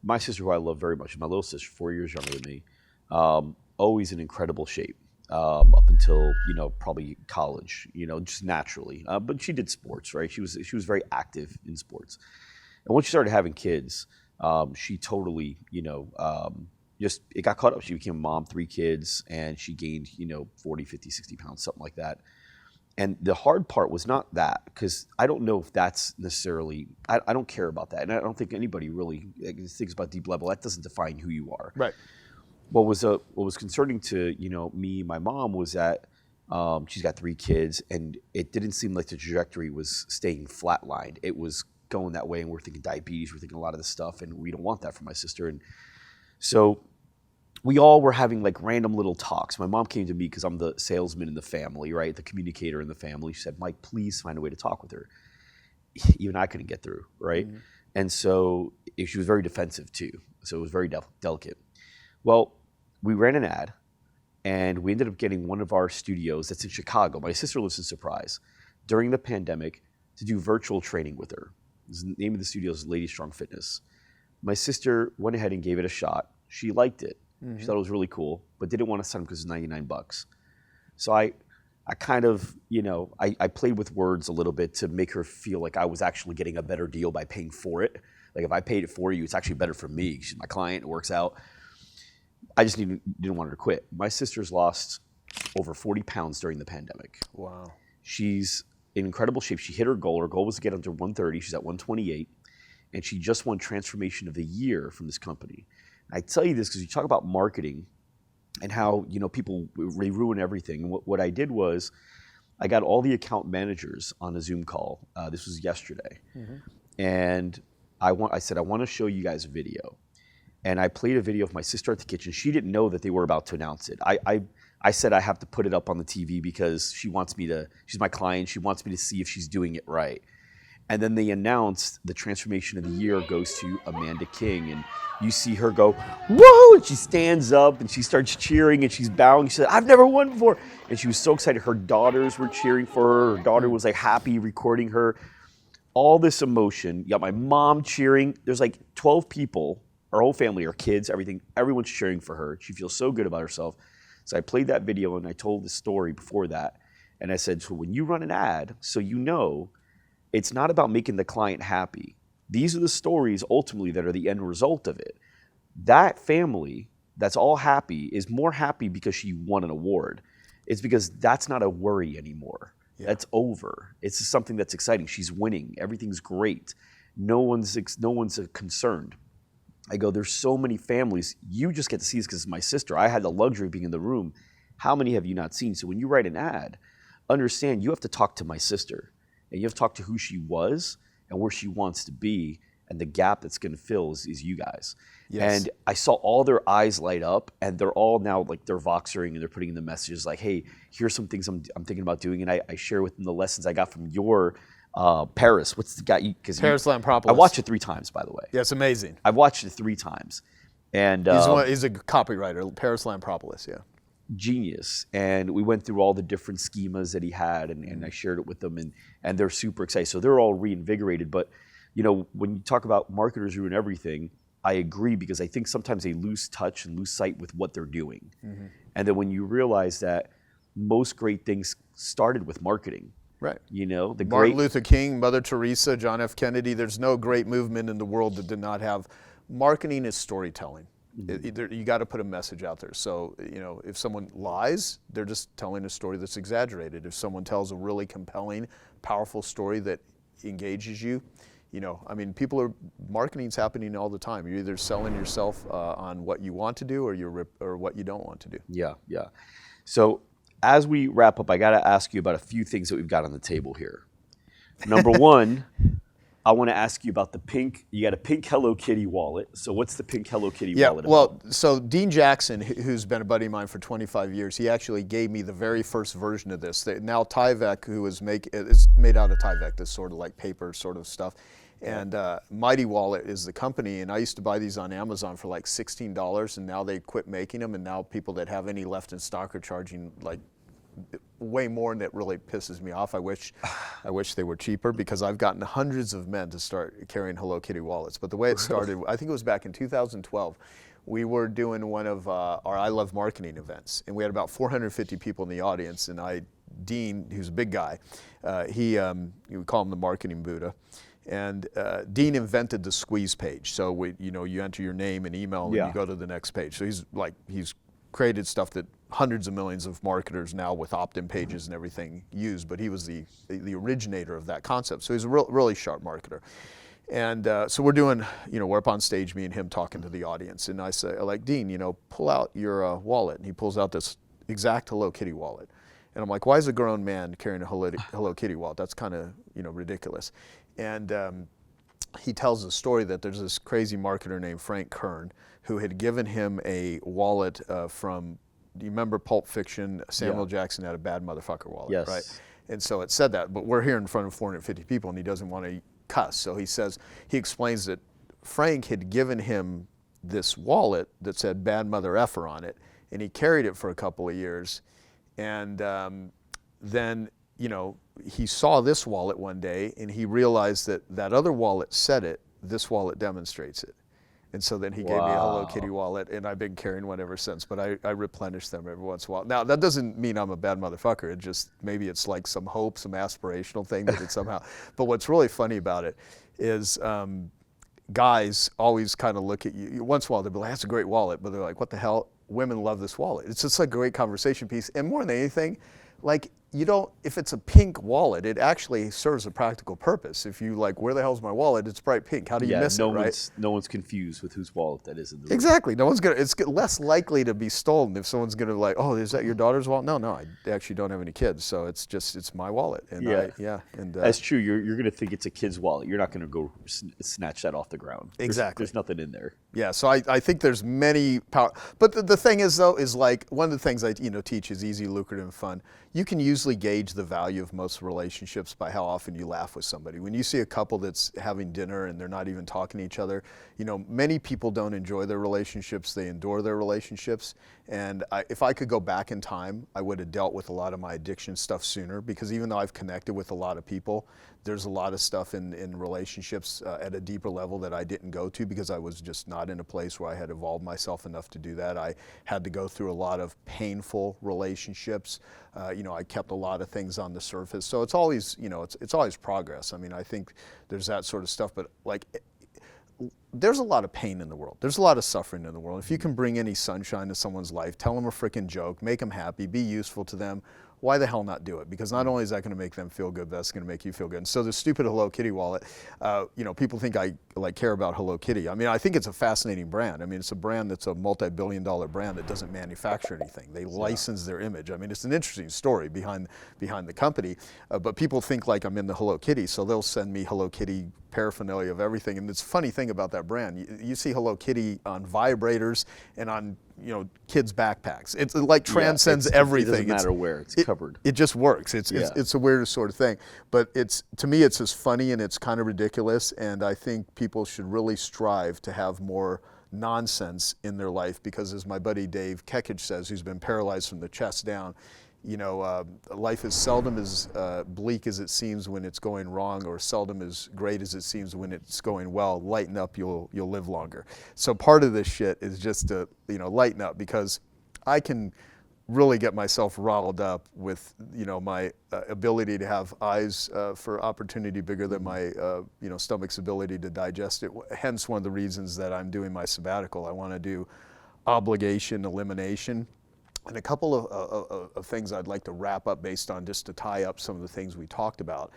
my sister, who I love very much, my little sister, 4 years younger than me, always in incredible shape up until, probably college, just naturally. But she did sports, right? She was very active in sports. And once she started having kids, she totally, it got caught up. She became a mom, 3 kids, and she gained, 40, 50, 60 pounds, something like that. And the hard part was not that, because I don't know if that's necessarily, I don't care about that. And I don't think anybody really thinks about deep level. That doesn't define who you are. Right. What was concerning to, me, my mom, was that she's got 3 kids, and it didn't seem like the trajectory was staying flatlined. It was going that way, and we're thinking diabetes, we're thinking a lot of this stuff, and we don't want that for my sister. And so we all were having like random little talks. My mom came to me because I'm the salesman in the family, right? The communicator in the family. She said, Mike, please find a way to talk with her. Even I couldn't get through, right? Mm-hmm. And so she was very defensive too. So it was very delicate. Well, we ran an ad, and we ended up getting one of our studios that's in Chicago. My sister lives in Surprise. During the pandemic, to do virtual training with her. The name of the studio is Lady Strong Fitness. My sister went ahead and gave it a shot. She liked it. She thought it was really cool, but didn't want to sign him because it's $99. So I kind of, I played with words a little bit to make her feel like I was actually getting a better deal by paying for it. Like if I paid it for you, it's actually better for me. She's my client, it works out. I just didn't want her to quit. My sister's lost over 40 pounds during the pandemic. Wow. She's in incredible shape. She hit her goal. Her goal was to get under 130. She's at 128. And she just won Transformation of the Year from this company. And I tell you this because you talk about marketing and how, people, they ruin everything. And what I did was I got all the account managers on a Zoom call. This was yesterday. And I said, I want to show you guys a video. And I played a video of my sister at the kitchen. She didn't know that they were about to announce it. I said I have to put it up on the TV because she wants me to, she's my client, she wants me to see if she's doing it right. And then they announced the Transformation of the Year goes to Amanda King. And you see her go, whoa, and she stands up and she starts cheering and she's bowing. She said, I've never won before. And she was so excited. Her daughters were cheering for her. Her daughter was like happy recording her. All this emotion. You got my mom cheering. There's like 12 people, our whole family, our kids, everything. Everyone's cheering for her. She feels so good about herself. So I played that video and I told the story before that. And I said, so when you run an ad, so it's not about making the client happy. These are the stories ultimately that are the end result of it. That family that's all happy is more happy because she won an award. It's because that's not a worry anymore. Yeah. That's over. It's just something that's exciting. She's winning. Everything's great. No one's concerned. I go, there's so many families. You just get to see this because it's my sister. I had the luxury of being in the room. How many have you not seen? So when you write an ad, understand you have to talk to my sister. And you have to talk to who she was and where she wants to be. And the gap that's going to fill is you guys. Yes. And I saw all their eyes light up. And they're all now like they're voxering and they're putting in the messages like, hey, here's some things I'm thinking about doing. And I share with them the lessons I got from your Paris. What's the guy? Paris Lampropolis. I watched it 3 times, by the way. Yeah, it's amazing. I've watched it 3 times. And he's a copywriter, Paris Lampropolis, yeah. Genius. And we went through all the different schemas that he had and I shared it with them and they're super excited. So they're all reinvigorated. But when you talk about marketers ruin everything, I agree because I think sometimes they lose touch and lose sight with what they're doing. And then when you realize that most great things started with marketing. Right. Martin Luther King, Mother Teresa, John F. Kennedy, there's no great movement in the world that did not have marketing is storytelling. You got to put a message out there. So, if someone lies, they're just telling a story that's exaggerated. If someone tells a really compelling, powerful story that engages you, marketing's happening all the time. You're either selling yourself on what you want to do or what you don't want to do. Yeah. So as we wrap up, I got to ask you about a few things that we've got on the table here. Number one, I want to ask you about you got a pink Hello Kitty wallet. So what's the pink Hello Kitty wallet about? So Dean Jackson, who's been a buddy of mine for 25 years, he actually gave me the very first version of this. Now Tyvek, who is made out of Tyvek, this sort of like paper sort of stuff. And Mighty Wallet is the company, and I used to buy these on Amazon for like $16, and now they quit making them, and now people that have any left in stock are charging like way more, and it really pisses me off. I wish they were cheaper because I've gotten hundreds of men to start carrying Hello Kitty wallets. But the way it started, I think it was back in 2012. We were doing one of our I Love Marketing events, and we had about 450 people in the audience. And Dean, who's a big guy, we call him the Marketing Buddha. And Dean invented the squeeze page. So you enter your name and email, and you go to the next page. So he's created stuff that hundreds of millions of marketers now with opt-in pages and everything use, but he was the originator of that concept. So he's a really sharp marketer. And so we're doing, we're up on stage, me and him talking to the audience. And I say, Dean, pull out your wallet. And he pulls out this exact Hello Kitty wallet. And I'm like, why is a grown man carrying a Hello Kitty wallet? That's kind of, ridiculous. And he tells the story that there's this crazy marketer named Frank Kern who had given him a wallet from, do you remember Pulp Fiction? Samuel Jackson had a bad motherfucker wallet, yes. Right? And so it said that, but we're here in front of 450 people and he doesn't want to cuss. So he explains that Frank had given him this wallet that said bad mother effer on it, and he carried it for a couple of years. And then he saw this wallet one day and he realized that that other wallet said it, this wallet demonstrates it. And so then he gave me a Hello Kitty wallet, and I've been carrying one ever since. But I replenish them every once in a while. Now, that doesn't mean I'm a bad motherfucker. It just, maybe it's like some hope, some aspirational thing that it somehow. But what's really funny about it is guys always kind of look at you. Once in a while, they'll be like, that's a great wallet. But they're like, what the hell? Women love this wallet. It's just like a great conversation piece. And more than anything, like, if it's a pink wallet, it actually serves a practical purpose. If you like, where the hell's my wallet? It's bright pink. How do you miss it, right? No one's confused with whose wallet that is in the room. Exactly. It's less likely to be stolen if someone's gonna like, oh, is that your daughter's wallet? No, I actually don't have any kids, so it's my wallet. And that's true. You're gonna think it's a kid's wallet. You're not gonna go snatch that off the ground. Exactly. There's nothing in there. Yeah. So I think there's many power. But the thing is though, is like one of the things I teach is easy, lucrative, and fun. You can usually gauge the value of most relationships by how often you laugh with somebody. When you see a couple that's having dinner and they're not even talking to each other, many people don't enjoy their relationships, they endure their relationships. And if I could go back in time, I would have dealt with a lot of my addiction stuff sooner, because even though I've connected with a lot of people, there's a lot of stuff in relationships at a deeper level that I didn't go to because I was just not in a place where I had evolved myself enough to do that. I had to go through a lot of painful relationships. I kept a lot of things on the surface. So it's always, it's always progress. I mean, I think there's that sort of stuff, but like, there's a lot of pain in the world. There's a lot of suffering in the world. If you can bring any sunshine to someone's life, tell them a freaking joke, make them happy, be useful to them, why the hell not do it? Because not only is that going to make them feel good, but that's going to make you feel good. And so the stupid Hello Kitty wallet, people think I care about Hello Kitty. I mean, I think it's a fascinating brand. I mean, it's a brand that's a multi-billion-dollar brand that doesn't manufacture anything. They license their image. I mean, it's an interesting story behind the company. But people think like I'm in the Hello Kitty, so they'll send me Hello Kitty paraphernalia of everything. And it's a funny thing about that brand. You see Hello Kitty on vibrators and on kids' backpacks. It like transcends everything. It doesn't matter where it's covered. It just works. It's the weirdest sort of thing. But to me, it's as funny and it's kind of ridiculous. And I think people should really strive to have more nonsense in their life, because as my buddy Dave Kekich says, who's been paralyzed from the chest down, life is seldom as bleak as it seems when it's going wrong, or seldom as great as it seems when it's going well. Lighten up, you'll live longer. So part of this shit is just to lighten up, because I can really get myself riled up with my ability to have eyes for opportunity bigger than my stomach's ability to digest it. Hence one of the reasons that I'm doing my sabbatical. I want to do obligation elimination. And a couple of things I'd like to wrap up based on, just to tie up some of the things we talked about.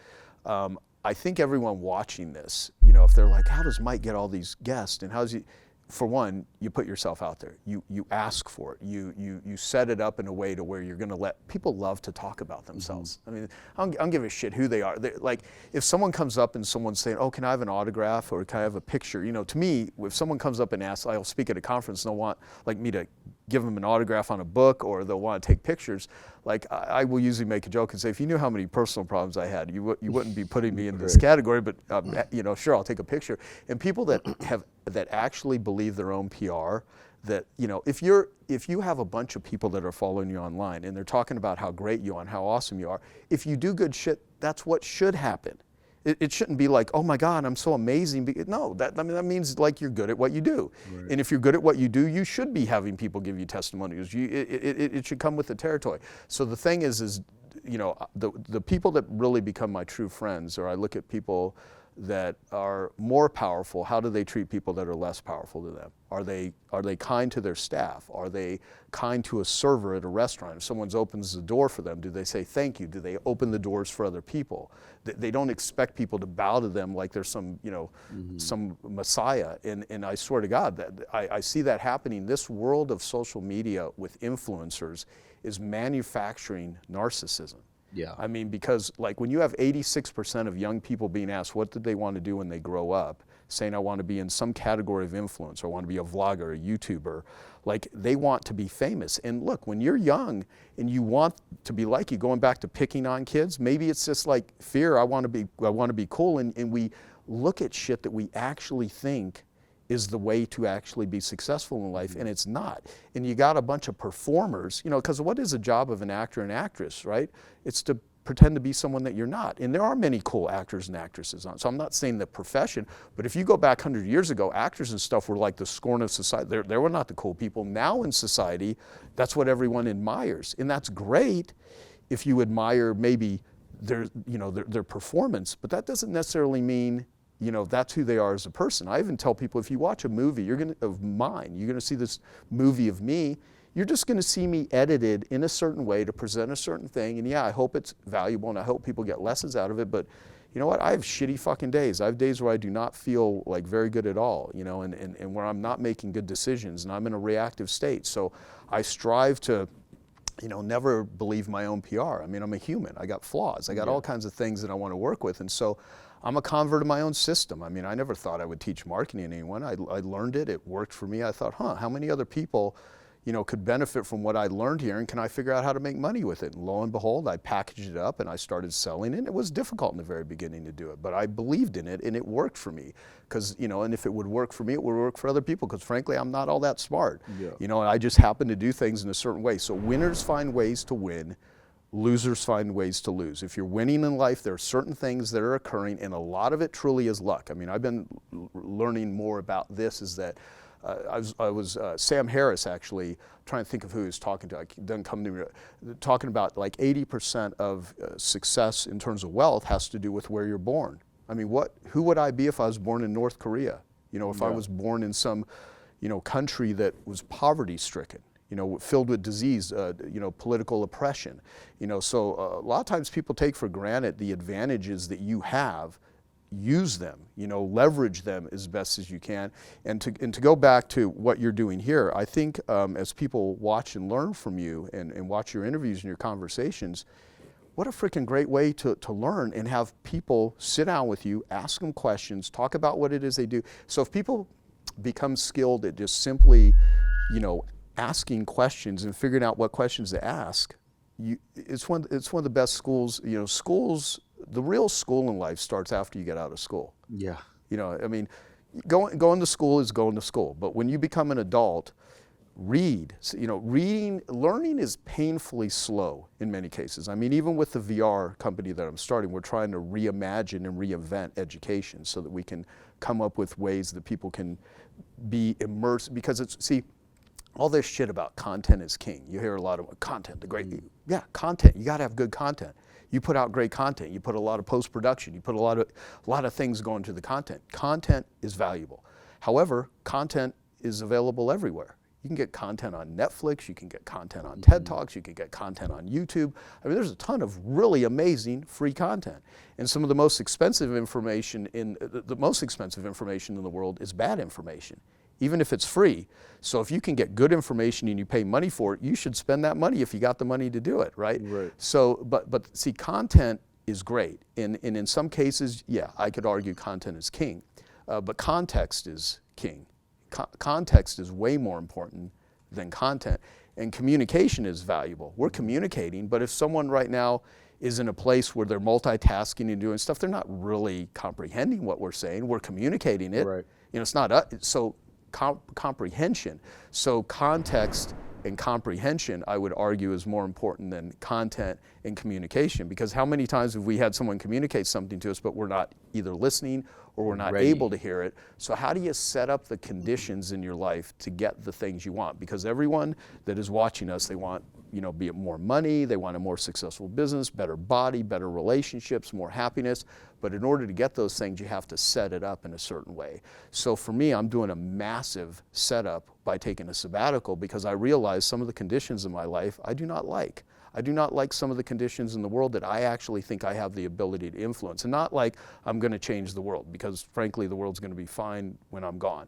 I think everyone watching this, if they're like, how does Mike get all these guests, and how does he? For one, you put yourself out there. You ask for it. You set it up in a way to where you're going to let people love to talk about themselves. I mean, I don't give a shit who they are. Like, if someone comes up and someone's saying, "Oh, can I have an autograph or can I have a picture?" To me, if someone comes up and asks, I'll speak at a conference and they'll want like me to give them an autograph on a book, or they'll want to take pictures. Like, I will usually make a joke and say, if you knew how many personal problems I had, you wouldn't be putting me in this category. But sure, I'll take a picture. And people that actually believe their own PR, that if you have a bunch of people that are following you online and they're talking about how great you are and how awesome you are, if you do good shit, that's what should happen. It shouldn't be like, oh my God, I'm so amazing. No, that means like you're good at what you do. Right. And if you're good at what you do, you should be having people give you testimonials. It should come with the territory. So the thing is the people that really become my true friends, or I look at people that are more powerful, how do they treat people that are less powerful to them? Are they kind to their staff? Are they kind to a server at a restaurant? If someone opens the door for them, do they say thank you? Do they open the doors for other people? They don't expect people to bow to them like they're some some messiah. And I swear to God that I see that happening. This world of social media with influencers is manufacturing narcissism. Yeah. I mean, because like when you have 86% of young people being asked what did they want to do when they grow up, saying I want to be in some category of influence, or I want to be a vlogger, a YouTuber, like they want to be famous. And look, when you're young and you want to be like you, going back to picking on kids, maybe it's just like fear, I want to be cool, and we look at shit that we actually think is the way to actually be successful in life, and it's not. And you got a bunch of performers, because what is the job of an actor and actress, right? It's to pretend to be someone that you're not. And there are many cool actors and actresses on. So I'm not saying the profession, but if you go back 100 years ago, actors and stuff were like the scorn of society. They were not the cool people. Now in society, that's what everyone admires. And that's great if you admire maybe their performance, but that doesn't necessarily mean that's who they are as a person. I even tell people, if you watch a movie of mine, you're gonna see this movie of me, you're just gonna see me edited in a certain way to present a certain thing, and yeah, I hope it's valuable and I hope people get lessons out of it, but you know what, I have shitty fucking days. I have days where I do not feel like very good at all, and where I'm not making good decisions and I'm in a reactive state. So I strive to never believe my own PR. I mean, I'm a human. I got flaws. I got all kinds of things that I want to work with. And so I'm a convert of my own system. I mean, I never thought I would teach marketing to anyone. I learned it. It worked for me. I thought, how many other people, could benefit from what I learned here, and can I figure out how to make money with it? And lo and behold, I packaged it up and I started selling it. It was difficult in the very beginning to do it, but I believed in it and it worked for me. Because, and if it would work for me, it would work for other people. Because frankly, I'm not all that smart. Yeah. And I just happen to do things in a certain way. So winners find ways to win. Losers find ways to lose. If you're winning in life, there are certain things that are occurring, and a lot of it truly is luck. I mean, I've been learning more about this, is that I was Sam Harris, actually, trying to think of who he was talking to. It doesn't come to me. Talking about like 80% of success in terms of wealth has to do with where you're born. I mean, who would I be if I was born in North Korea? If I was born in some, country that was poverty-stricken, filled with disease, political oppression. So a lot of times people take for granted the advantages that you have. Use them, leverage them as best as you can. And to go back to what you're doing here, I think as people watch and learn from you and watch your interviews and your conversations, what a freaking great way to learn and have people sit down with you, ask them questions, talk about what it is they do. So if people become skilled at just simply, asking questions and figuring out what questions to ask, it's one of the best schools. Schools, the real school in life starts after you get out of school. Yeah. I mean, going to school is going to school, but when you become an adult, learning is painfully slow in many cases. I mean, even with the VR company that I'm starting, we're trying to reimagine and reinvent education so that we can come up with ways that people can be immersed, because all this shit about content is king. You hear a lot of content, content. You got to have good content. You put out great content. You put a lot of post-production. You put a lot of things going to the content. Content is valuable. However, content is available everywhere. You can get content on Netflix. You can get content on TED Talks. You can get content on YouTube. I mean, there's a ton of really amazing free content. And some of the most expensive information in the world is bad information, even if it's free. So if you can get good information and you pay money for it, you should spend that money if you got the money to do it, right? So, but see, content is great. And in some cases, I could argue content is king, but context is king. Context is way more important than content. And communication is valuable. We're communicating, but if someone right now is in a place where they're multitasking and doing stuff, they're not really comprehending what we're saying. We're communicating it. Right. It's not comprehension. So context and comprehension, I would argue, is more important than content and communication, because how many times have we had someone communicate something to us but we're not either listening or we're not able to hear it? So how do you set up the conditions in your life to get the things you want? Because everyone that is watching us, they want, be it more money, they want a more successful business, better body, better relationships, more happiness. But in order to get those things, you have to set it up in a certain way. So for me, I'm doing a massive setup by taking a sabbatical, because I realize some of the conditions in my life I do not like. I do not like some of the conditions in the world that I actually think I have the ability to influence. And not like I'm going to change the world, because frankly, the world's going to be fine when I'm gone.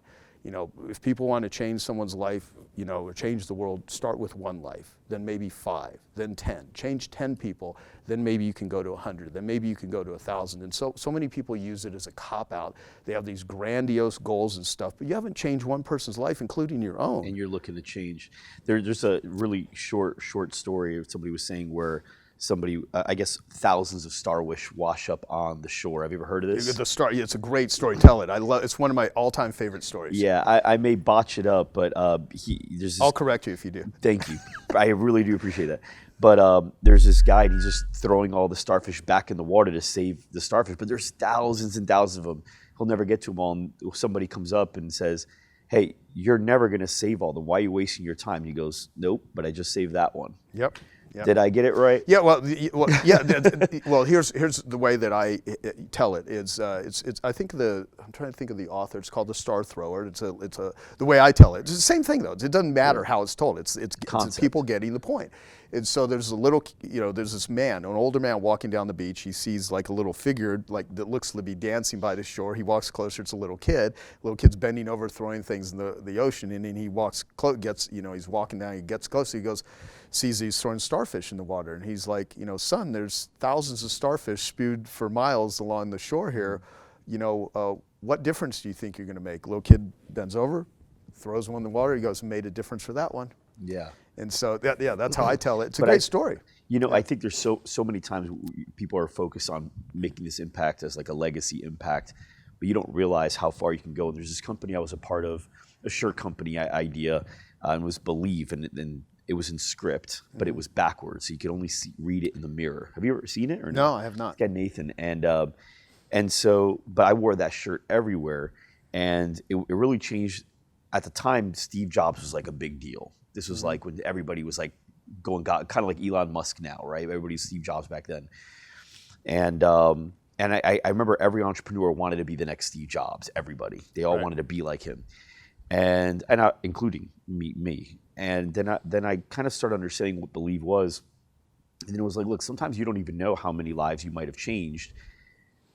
If people want to change someone's life, or change the world, start with one life, then maybe 5, then 10. Change 10 people, then maybe you can go to 100, then maybe you can go to 1,000. And so many people use it as a cop-out. They have these grandiose goals and stuff, but you haven't changed one person's life, including your own. And you're looking to change. There's a really short story somebody was saying where somebody, I guess, thousands of starfish wash up on the shore. Have you ever heard of this? It's a great story. Tell it. It's one of my all-time favorite stories. Yeah, I may botch it up, but there's this, I'll correct you if you do. Thank you. I really do appreciate that. But there's this guy, and he's just throwing all the starfish back in the water to save the starfish. But there's thousands and thousands of them. He'll never get to them all. And somebody comes up and says, hey, you're never going to save all of them. Why are you wasting your time? And he goes, nope, but I just saved that one. Yep. Yep. Did I get it right? Yeah. Well, well, here's the way that I tell it is it's I think I'm trying to think of the author. It's called The Star Thrower. It's the way I tell it. It's the same thing though. It doesn't matter how it's told. It's people getting the point. And so there's there's this man, an older man walking down the beach. He sees like a little figure that looks to be dancing by the shore. He walks closer. It's a little kid. Little kid's bending over, throwing things in the ocean. And then he walks close. He's walking down. He gets closer. He goes, sees he's throwing starfish in the water, and he's like, son, there's thousands of starfish spewed for miles along the shore here. What difference do you think you're going to make? Little kid bends over, throws one in the water. He goes, made a difference for that one. Yeah. And so that's how I tell it. It's a great story. I think there's so many times people are focused on making this impact as like a legacy impact, but you don't realize how far you can go. And there's this company I was a part of, a shirt company idea, and it was Believe, and it was in script, but it was backwards, so you could only read it in the mirror. Have you ever seen it or no? No, I have not. It's got Nathan, but I wore that shirt everywhere, and it really changed. At the time, Steve Jobs was like a big deal. This was like when everybody was like kind of like Elon Musk now, right? Everybody's Steve Jobs back then, and I remember every entrepreneur wanted to be the next Steve Jobs. Everybody, they all wanted to be like him, and including me. And then I kind of started understanding what Believe was. And then it was like, look, sometimes you don't even know how many lives you might have changed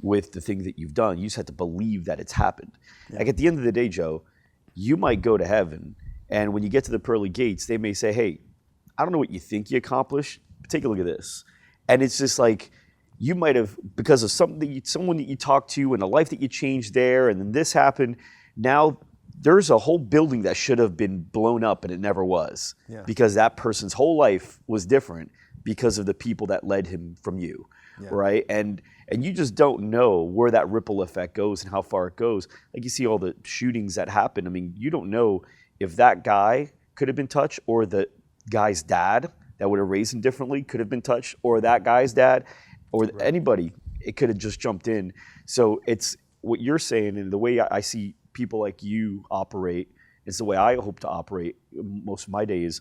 with the things that you've done. You just have to believe that it's happened. Yeah. Like at the end of the day, Joe, you might go to heaven, and when you get to the pearly gates, they may say, hey, I don't know what you think you accomplished, but take a look at this. And it's just like, you might have, because of someone that you talked to and a life that you changed there, and then this happened, now there's a whole building that should have been blown up and it never was, because that person's whole life was different because of the people that led him from you, right? And you just don't know where that ripple effect goes and how far it goes. Like you see all the shootings that happen. I mean, you don't know if that guy could have been touched, or the guy's dad that would have raised him differently could have been touched, or that guy's dad, or anybody. It could have just jumped in. So it's what you're saying, and the way I see people like you operate, it's the way I hope to operate most of my days.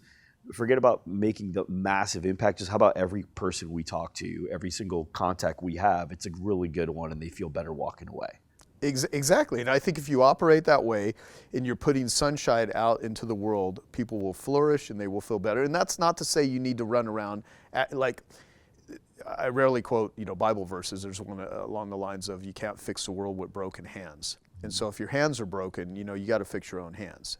Forget about making the massive impact. Just how about every person we talk to, every single contact we have, it's a really good one, and they feel better walking away. Exactly. And I think if you operate that way and you're putting sunshine out into the world, people will flourish and they will feel better. And that's not to say you need to run around like, I rarely quote, Bible verses. There's one along the lines of, you can't fix the world with broken hands. And so if your hands are broken, you got to fix your own hands.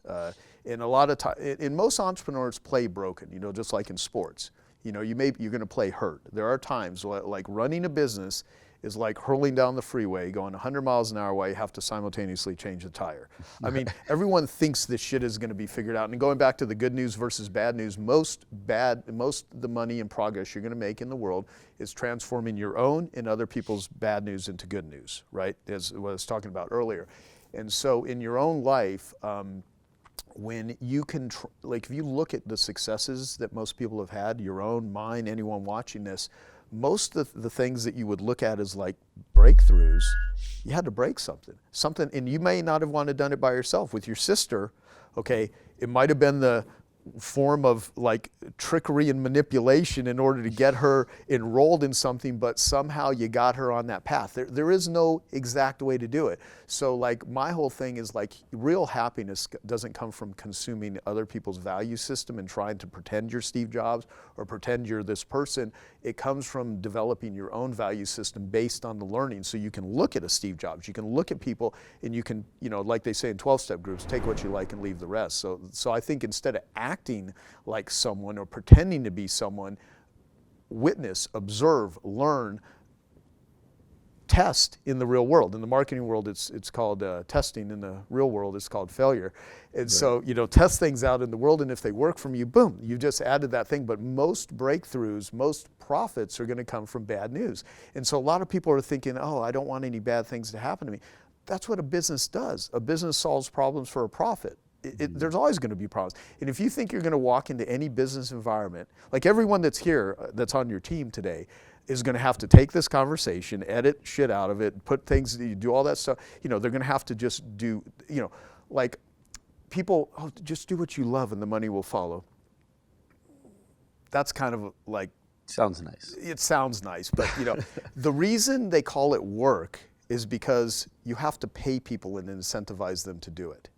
And a lot of time, and most entrepreneurs play broken, just like in sports. You're going to play hurt. There are times like running a business is like hurling down the freeway, going 100 miles an hour while you have to simultaneously change a tire. I mean, everyone thinks this shit is going to be figured out. And going back to the good news versus bad news, most of the money and progress you're going to make in the world is transforming your own and other people's bad news into good news, right? As what I was talking about earlier. And so in your own life, when you can, if you look at the successes that most people have had, your own, mine, anyone watching this, most of the things that you would look at as like breakthroughs, you had to break something, and you may not have wanted to done it by yourself. With your sister, okay, it might have been the form of like trickery and manipulation in order to get her enrolled in something, but somehow you got her on that path. There is no exact way to do it. So like my whole thing is like, real happiness doesn't come from consuming other people's value system and trying to pretend you're Steve Jobs or pretend you're this person. It comes from developing your own value system based on the learning. So you can look at a Steve Jobs, you can look at people, and you can, like they say in 12-step groups, take what you like and leave the rest. So I think instead of acting like someone or pretending to be someone, witness, observe, learn, test in the real world. In the marketing world, it's called testing. In the real world, it's called failure. And so, test things out in the world, and if they work for you, boom, you've just added that thing. But most breakthroughs, most profits are going to come from bad news. And so a lot of people are thinking, oh, I don't want any bad things to happen to me. That's what a business does. A business solves problems for a profit. there's always going to be problems. And if you think you're going to walk into any business environment, like everyone that's here, that's on your team today, is going to have to take this conversation, edit shit out of it, put things, do all that stuff. You know, they're going to have to just do, you know, like people, oh, just do what you love and the money will follow. That's kind of like, sounds nice. It sounds nice, but you know, the reason they call it work is because you have to pay people and incentivize them to do it.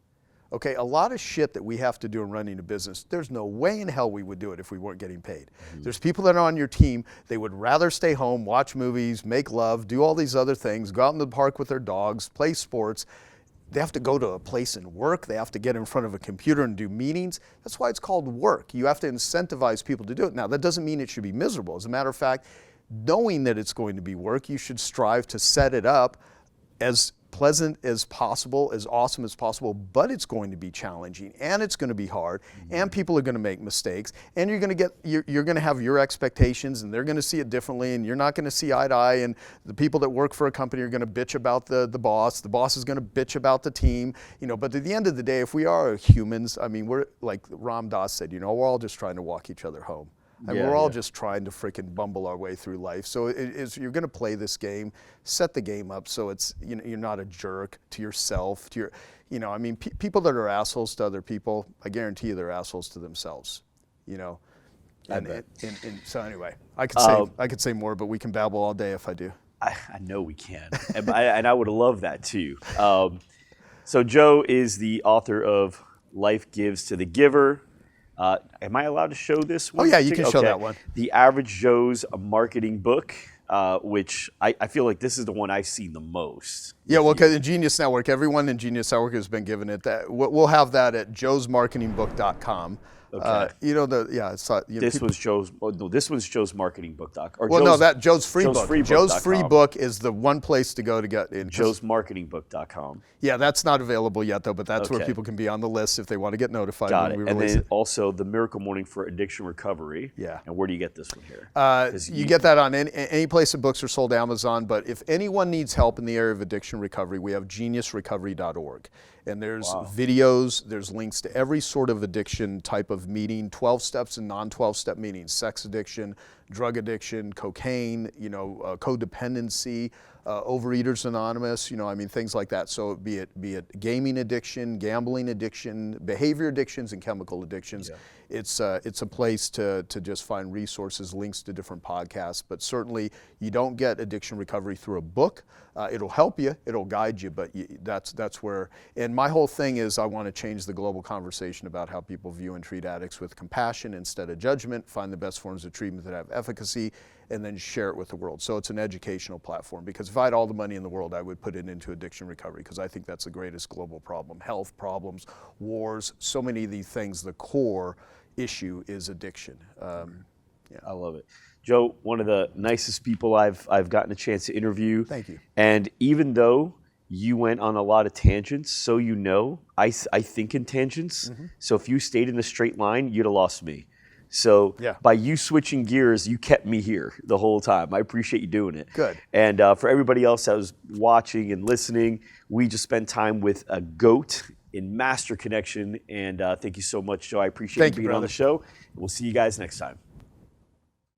Okay, a lot of shit that we have to do in running a business, there's no way in hell we would do it if we weren't getting paid. There's people that are on your team, they would rather stay home, watch movies, make love, do all these other things, go out in the park with their dogs, play sports. They have to go to a place and work. They have to get in front of a computer and do meetings. That's why it's called work. You have to incentivize people to do it. Now, that doesn't mean it should be miserable. As a matter of fact, knowing that it's going to be work, you should strive to set it up as pleasant as possible, as awesome as possible, but it's going to be challenging and it's going to be hard and people are going to make mistakes and you're going to have your expectations and they're going to see it differently and you're not going to see eye to eye, and the people that work for a company are going to bitch about the boss is going to bitch about the team, you know. But at the end of the day, if we are humans, I mean, we're like Ram Dass said, you know, we're all just trying to walk each other home. I mean, we're all just trying to freaking bumble our way through life. So you're going to play this game, set the game up so it's, you know, you're not a jerk to yourself, to your, you know, I mean, people that are assholes to other people, I guarantee you they're assholes to themselves, you know. And so anyway, I could say more, but we can babble all day if I do. I know we can, and I would love that too. So Joe is the author of Life Gives to the Giver. Am I allowed to show this one? Oh yeah, you can show that one. The Average Joe's marketing book, which I feel like this is the one I've seen the most. Yeah, well, because in Genius Network, everyone in Genius Network has been given it. That we'll have that at joesmarketingbook.com. Okay. You know it's you know, this was Joe's. Oh, no, this was Joe's marketingbook.com. Well, no, that Joe's free book. Joe's free book.com. book is the one place to go to get in. Joe's marketingbook.com. Yeah, that's not available yet though, but that's where people can be on the list if they want to get notified. Got it. When we and release then it. also the Miracle Morning for Addiction Recovery. Yeah. And where do you get this one here? You get that on any place that books are sold, Amazon. But if anyone needs help in the area of addiction recovery, we have geniusrecovery.org. And there's videos, there's links to every sort of addiction type of meeting, 12 steps and non-12-step meetings, sex addiction, drug addiction, cocaine, you know, codependency, Overeaters Anonymous, you know, I mean, things like that. So be it gaming addiction, gambling addiction, behavior addictions, and chemical addictions. Yeah. It's a place to just find resources, links to different podcasts. But certainly, you don't get addiction recovery through a book. It'll help you, it'll guide you, but that's where. And my whole thing is, I want to change the global conversation about how people view and treat addicts with compassion instead of judgment. Find the best forms of treatment that have efficacy, and then share it with the world. So it's an educational platform, because if I had all the money in the world, I would put it into addiction recovery, because I think that's the greatest global problem. Health problems, wars, so many of these things, the core issue is addiction. I love it. Joe, one of the nicest people I've gotten a chance to interview. Thank you. And even though you went on a lot of tangents, so you know, I think in tangents. Mm-hmm. So if you stayed in a straight line, you'd have lost me. So by you switching gears, you kept me here the whole time. I appreciate you doing it. Good. And for everybody else that was watching and listening, we just spent time with a GOAT in Master Connection. And thank you so much, Joe. I appreciate you being on the show. We'll see you guys next time.